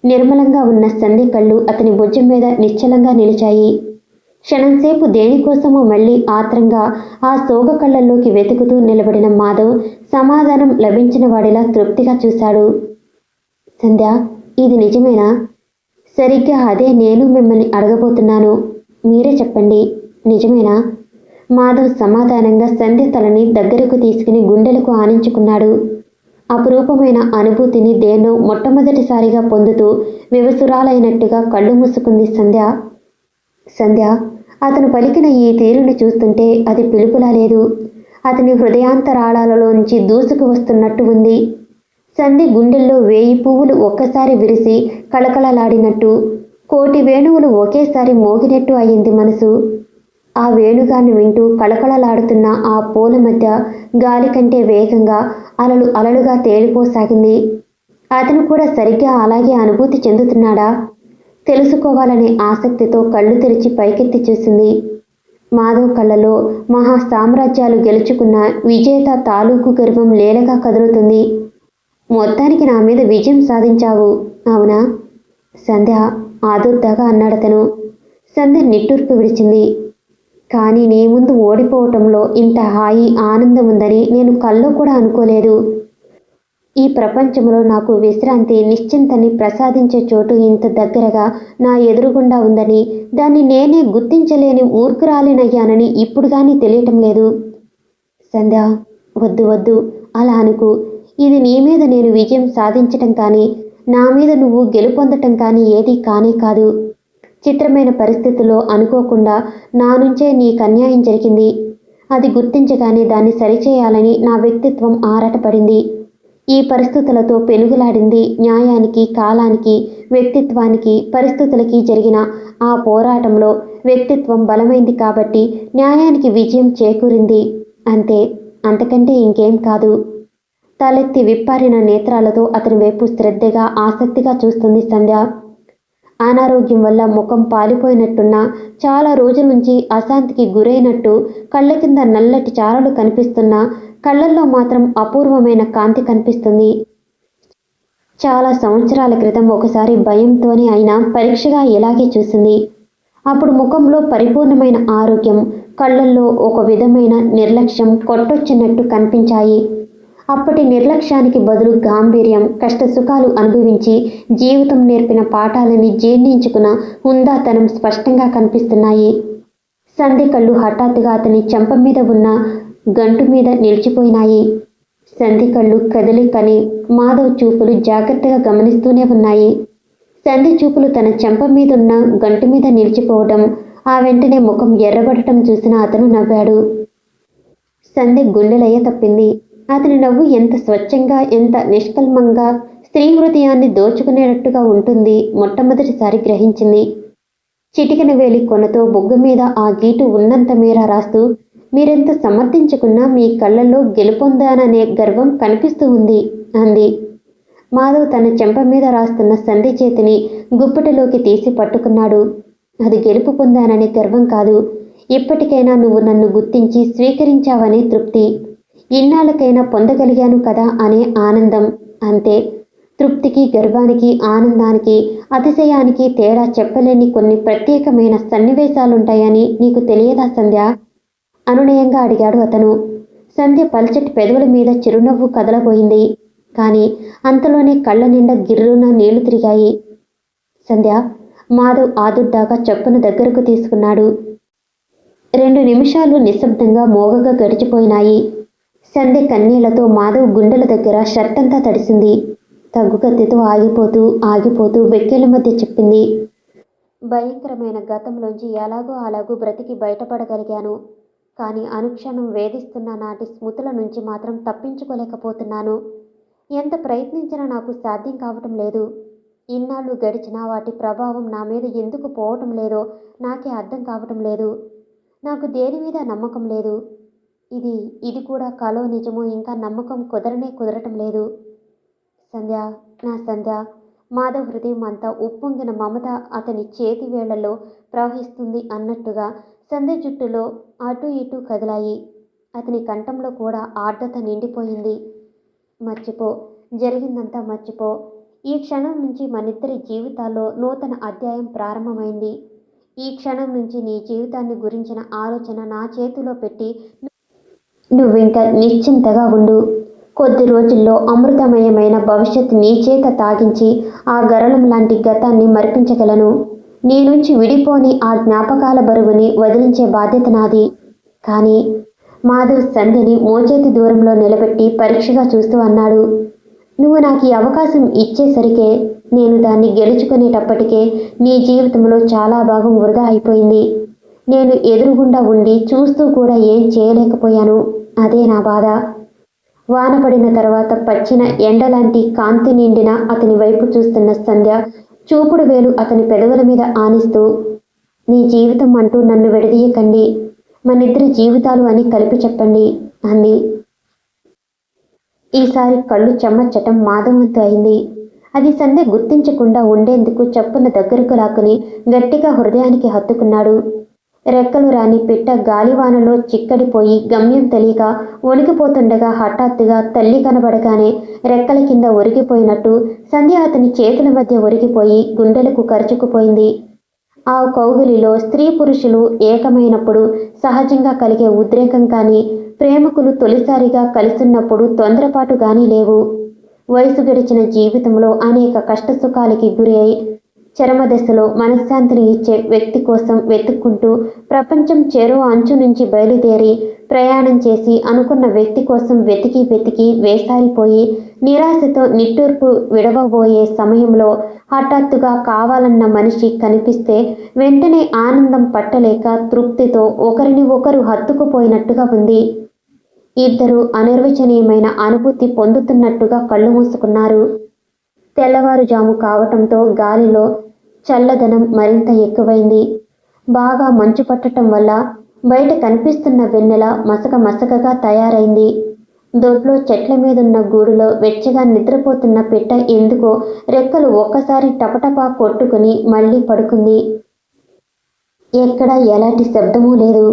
నిర్మలంగా ఉన్న సంధ్య కళ్ళు అతని భుజం మీద నిశ్చలంగా నిలిచాయి. క్షణంసేపు దేనికోసమో మళ్ళీ ఆత్రంగా ఆ సోగ కళ్ళల్లోకి వెతుకుతూ నిలబడిన మాధవ్ సమాధానం లభించిన వాడిలా తృప్తిగా చూశాడు. సంధ్య, ఇది నిజమేనా? సరిగ్గా అదే నేను మిమ్మల్ని అడగబోతున్నాను. మీరే చెప్పండి, నిజమేనా? మాధవ్ సమాధానంగా సంధ్య తలని దగ్గరకు తీసుకుని గుండెలకు ఆనించుకున్నాడు. అపురూపమైన అనుభూతిని దేన్నో మొట్టమొదటిసారిగా పొందుతూ వివసురాలైనట్టుగా కళ్ళు మూసుకుంది సంధ్య. సంధ్య, అతను పలికిన ఈ తీరుని చూస్తుంటే అది పిలుపులా లేదు, అతని హృదయాంతరాళాలలోంచి దూసుకు వస్తున్నట్టు ఉంది. సంధ్య గుండెల్లో 1000 పువ్వులు ఒక్కసారి విరిసి కళకళలాడినట్టు, 1,000,000 వేణువులు ఒకేసారి మోగినట్టు అయింది మనసు. ఆ వేణుగాన్ని వింటూ కళకళలాడుతున్న ఆ పూల మధ్య గాలి కంటే వేగంగా అలలు అలలుగా తేలిపోసాగింది. అతను కూడా సరిగ్గా అలాగే అనుభూతి చెందుతున్నాడా? తెలుసుకోవాలనే ఆసక్తితో కళ్ళు తెరిచి పైకెత్తి చూసింది. మాధవ్ కళ్ళలో మహా సామ్రాజ్యాలు గెలుచుకున్న విజేత తాలూకు గర్వం లేలగా కదులుతుంది. మొత్తానికి నా మీద విజయం సాధించావు, అవునా? సంధ్య ఆదుర్దాగా అన్నాడతను. సంధ్య నిట్టూర్పు విడిచింది. కానీ నీ ముందు ఓడిపోవటంలో ఇంత హాయి ఆనందం ఉందని నేను కల్లో కూడా అనుకోలేదు. ఈ ప్రపంచంలో నాకు విశ్రాంతి నిశ్చింతని ప్రసాదించే చోటు ఇంత దగ్గరగా నా ఎదురుగుండా ఉందని, దాన్ని నేనే గుర్తించలేని మూర్ఖురాలినయ్యానని ఇప్పుడు కానీ తెలియటం లేదు. సంధ్య, వద్దు వద్దు అలా అనుకు. ఇది నీ మీద నేను విజయం సాధించటం కానీ, నా మీద నువ్వు గెలుపొందటం కానీ ఏదీ కానే కాదు. చిత్రమైన పరిస్థితుల్లో అనుకోకుండా నా నుంచే నీకు అన్యాయం జరిగింది. అది గుర్తించగానే దాన్ని సరిచేయాలని నా వ్యక్తిత్వం ఆరాటపడింది. ఈ పరిస్థితులతో పెనుగులాడింది. న్యాయానికి, కాలానికి, వ్యక్తిత్వానికి, పరిస్థితులకి జరిగిన ఆ పోరాటంలో వ్యక్తిత్వం బలమైంది కాబట్టి న్యాయానికి విజయం చేకూరింది. అంతే, అంతకంటే ఇంకేం కాదు. తలెత్తి విప్పారిన నేత్రాలతో అతని వైపు శ్రద్ధగా, ఆసక్తిగా చూస్తుంది సంధ్య. అనారోగ్యం వల్ల ముఖం పాలిపోయినట్టున్నా, చాలా రోజుల నుంచి అశాంతికి గురైనట్టు కళ్ళ కింద నల్లటి చారలు కనిపిస్తున్నా, కళ్ళల్లో మాత్రం అపూర్వమైన కాంతి కనిపిస్తుంది. చాలా సంవత్సరాల క్రితం ఒకసారి భయంతోనే అయినా పరీక్షగా ఇలాగే చూసింది. అప్పుడు ముఖంలో పరిపూర్ణమైన ఆరోగ్యం, కళ్ళల్లో ఒక విధమైన నిర్లక్ష్యం కొట్టొచ్చినట్టు కనిపించాయి. అప్పటి నిర్లక్ష్యానికి బదులు గాంభీర్యం, కష్టసుఖాలు అనుభవించి జీవితం నేర్పిన పాఠాలని జీర్ణించుకున్న హుందాతనం స్పష్టంగా కనిపిస్తున్నాయి. సంధ్య కళ్ళు హఠాత్తుగా అతని చెంప మీద ఉన్న గంటు మీద నిలిచిపోయినాయి. సంధ్య కళ్ళు కదిలికని మాధవ్ చూపులు జాగ్రత్తగా గమనిస్తూనే ఉన్నాయి. సంధ్య చూపులు తన చెంప మీదున్న గంటు మీద నిలిచిపోవటం, ఆ వెంటనే ముఖం ఎర్రబడటం చూసిన అతను నవ్వాడు. సంధ్య గుండెలయ్య తప్పింది. అతని నవ్వు ఎంత స్వచ్ఛంగా, ఎంత నిష్కల్మంగా స్త్రీ హృదయాన్ని దోచుకునేటట్టుగా ఉంటుంది మొట్టమొదటిసారి గ్రహించింది. చిటికెన వేలి కొనతో బొగ్గ మీద ఆ గీటు ఉన్నంత మేర రాస్తూ, మీరెంత సమర్థించుకున్నా మీ కళ్ళల్లో గెలుపొందాననే గర్వం కనిపిస్తూ ఉంది అంది. మాధవ్ తన చెంప మీద రాస్తున్న సంధ్య చేతిని గుప్పటిలోకి తీసి పట్టుకున్నాడు. అది గెలుపు పొందాననే గర్వం కాదు, ఇప్పటికైనా నువ్వు నన్ను గుర్తించి స్వీకరించావనే తృప్తి. ఇన్నాళ్ళకైనా పొందగలిగాను కదా అనే ఆనందం, అంతే. తృప్తికి, గర్వానికి, ఆనందానికి, అతిశయానికి తేడా చెప్పలేని కొన్ని ప్రత్యేకమైన సన్నివేశాలుంటాయని నీకు తెలియదా సంధ్య? అనునయంగా అడిగాడు అతను. సంధ్య పల్చటి పెదవుల మీద చిరునవ్వు కదలబోయింది. కానీ అంతలోనే కళ్ళ నిండా గిర్రున నీళ్లు తిరిగాయి. సంధ్య, మాధవ్ ఆదుర్దాగా చప్పున దగ్గరకు తీసుకున్నాడు. 2 నిమిషాలు నిశ్శబ్దంగా మోగగా గడిచిపోయినాయి. సంధ్య కన్నీళ్లతో మాధవ్ గుండెల దగ్గర షర్టంతా తడిసింది. తగ్గుకత్తితో ఆగిపోతూ ఆగిపోతూ వెక్కేళ్ల మధ్య చెప్పింది. భయంకరమైన గతంలోంచి ఎలాగో అలాగూ బ్రతికి బయటపడగలిగాను. కానీ అనుక్షణం వేధిస్తున్న నాటి స్మృతుల నుంచి మాత్రం తప్పించుకోలేకపోతున్నాను. ఎంత ప్రయత్నించినా నాకు సాధ్యం కావటం లేదు. ఇన్నాళ్ళు గడిచినా వాటి ప్రభావం నా మీద ఎందుకు పోవటం లేదో నాకే అర్థం కావటం లేదు. నాకు దేని మీద నమ్మకం లేదు. ఇది కూడా కలో నిజమో ఇంకా నమ్మకం కుదరటం లేదు. సంధ్య, నా సంధ్య. మాధవ్ హృదయం అంతా ఉప్పొంగిన మమత అతని చేతి వేళ్లలో ప్రవహిస్తుంది అన్నట్టుగా సంధ్య జుట్టులో అటు ఇటు కదిలాయి. అతని కంఠంలో కూడా ఆర్ద్రత నిండిపోయింది. మర్చిపో, జరిగిందంతా మర్చిపో. ఈ క్షణం నుంచి మనిద్దరి జీవితాల్లో నూతన అధ్యాయం ప్రారంభమైంది. ఈ క్షణం నుంచి నీ జీవితాన్ని గురించిన ఆలోచన నా చేతిలో పెట్టి నువ్వింక నిశ్చింతగా ఉండు. కొద్ది రోజుల్లో అమృతమయమైన భవిష్యత్తు నీ చేత తాగించి ఆ గరళం లాంటి గతాన్ని మరిపించగలను. నీ నుంచి విడిపోని ఆ జ్ఞాపకాల బరువుని వదిలించే బాధ్యత నాది. కానీ మాధవ్ సంధ్యని మోచేతి దూరంలో నిలబెట్టి పరీక్షగా చూస్తూ అన్నాడు. నువ్వు నాకు ఈ అవకాశం ఇచ్చేసరికే, నేను దాన్ని గెలుచుకునేటప్పటికే నీ జీవితంలో చాలా భాగం వృధా అయిపోయింది. నేను ఎదురుగుండా ఉండి చూస్తూ కూడా ఏం చేయలేకపోయాను. అదే నా బాధ. వాన పడిన తర్వాత పచ్చిన ఎండలాంటి కాంతి నిండిన అతని వైపు చూస్తున్న సంధ్య చూపుడు వేలు అతని పెదవుల మీద ఆనిస్తూ, నీ జీవితం అంటూ నన్ను విడదీయకండి, మనిద్దరి జీవితాలు అని కలిపి చెప్పండి అంది. ఈసారి కళ్ళు చెమ్మచ్చటం మాధవంతు అయింది. అది సంధ్య గుర్తించకుండా ఉండేందుకు చప్పున దగ్గరకు లాక్కుని గట్టిగా హృదయానికి హత్తుకున్నాడు. రెక్కలు రాని పిట్ట గాలివానలో చిక్కడిపోయి గమ్యం తెలియక వణికిపోతుండగా హఠాత్తుగా తల్లి కనబడగానే రెక్కల కింద ఒరిగిపోయినట్టు సంధ్య అతని చేతుల మధ్య ఒరిగిపోయి గుండెలకు కరుచుకుపోయింది. ఆ కౌగిలిలో స్త్రీ పురుషులు ఏకమైనప్పుడు సహజంగా కలిగే ఉద్రేకం కానీ, ప్రేమికులు తొలిసారిగా కలుస్తున్నప్పుడు తొందరపాటు కానీ లేవు. వయసు గడిచిన జీవితంలో అనేక కష్టసుఖాలకి గురి అయి చరమదశలో మనశ్శాంతిని ఇచ్చే వ్యక్తి కోసం వెతుక్కుంటూ ప్రపంచం చెరో అంచు నుంచి బయలుదేరి ప్రయాణం చేసి అనుకున్న వ్యక్తి కోసం వెతికి వేసారిపోయి నిరాశతో నిట్టూర్పు విడవబోయే సమయంలో హఠాత్తుగా కావాలన్న మనిషి కనిపిస్తే వెంటనే ఆనందం పట్టలేక తృప్తితో ఒకరిని ఒకరు హత్తుకుపోయినట్టుగా ఉంది. ఇద్దరు అనిర్వచనీయమైన అనుభూతి పొందుతున్నట్టుగా కళ్ళు మూసుకున్నారు. తెల్లవారుజాము కావటంతో గాలిలో చల్లదనం మరింత ఎక్కువైంది. బాగా మంచు పట్టడం వల్ల బయట కనిపిస్తున్న వెన్నెల మసకగా తయారైంది. దొడ్లో చెట్ల మీదున్న గూడులో వెచ్చగా నిద్రపోతున్న పిట్ట ఎందుకో రెక్కలు ఒక్కసారి టపటపా కొట్టుకుని మళ్ళీ పడుకుంది. ఎక్కడ ఎలాంటి శబ్దమూ లేదు.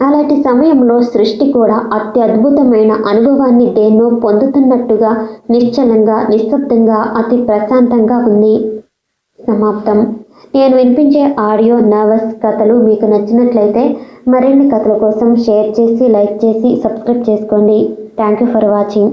అలాంటి సమయంలో సృష్టి కూడా అత్యద్భుతమైన అనుభవాన్ని దేన్నో పొందుతున్నట్టుగా నిశ్చలంగా, నిశ్శబ్దంగా, అతి ప్రశాంతంగా ఉంది. సమాప్తం. నేను వినిపించే ఆడియో నర్వస్ కథలు మీకు నచ్చినట్లయితే మరిన్ని కథల కోసం షేర్ చేసి, లైక్ చేసి, సబ్స్క్రైబ్ చేసుకోండి. Thank you for watching.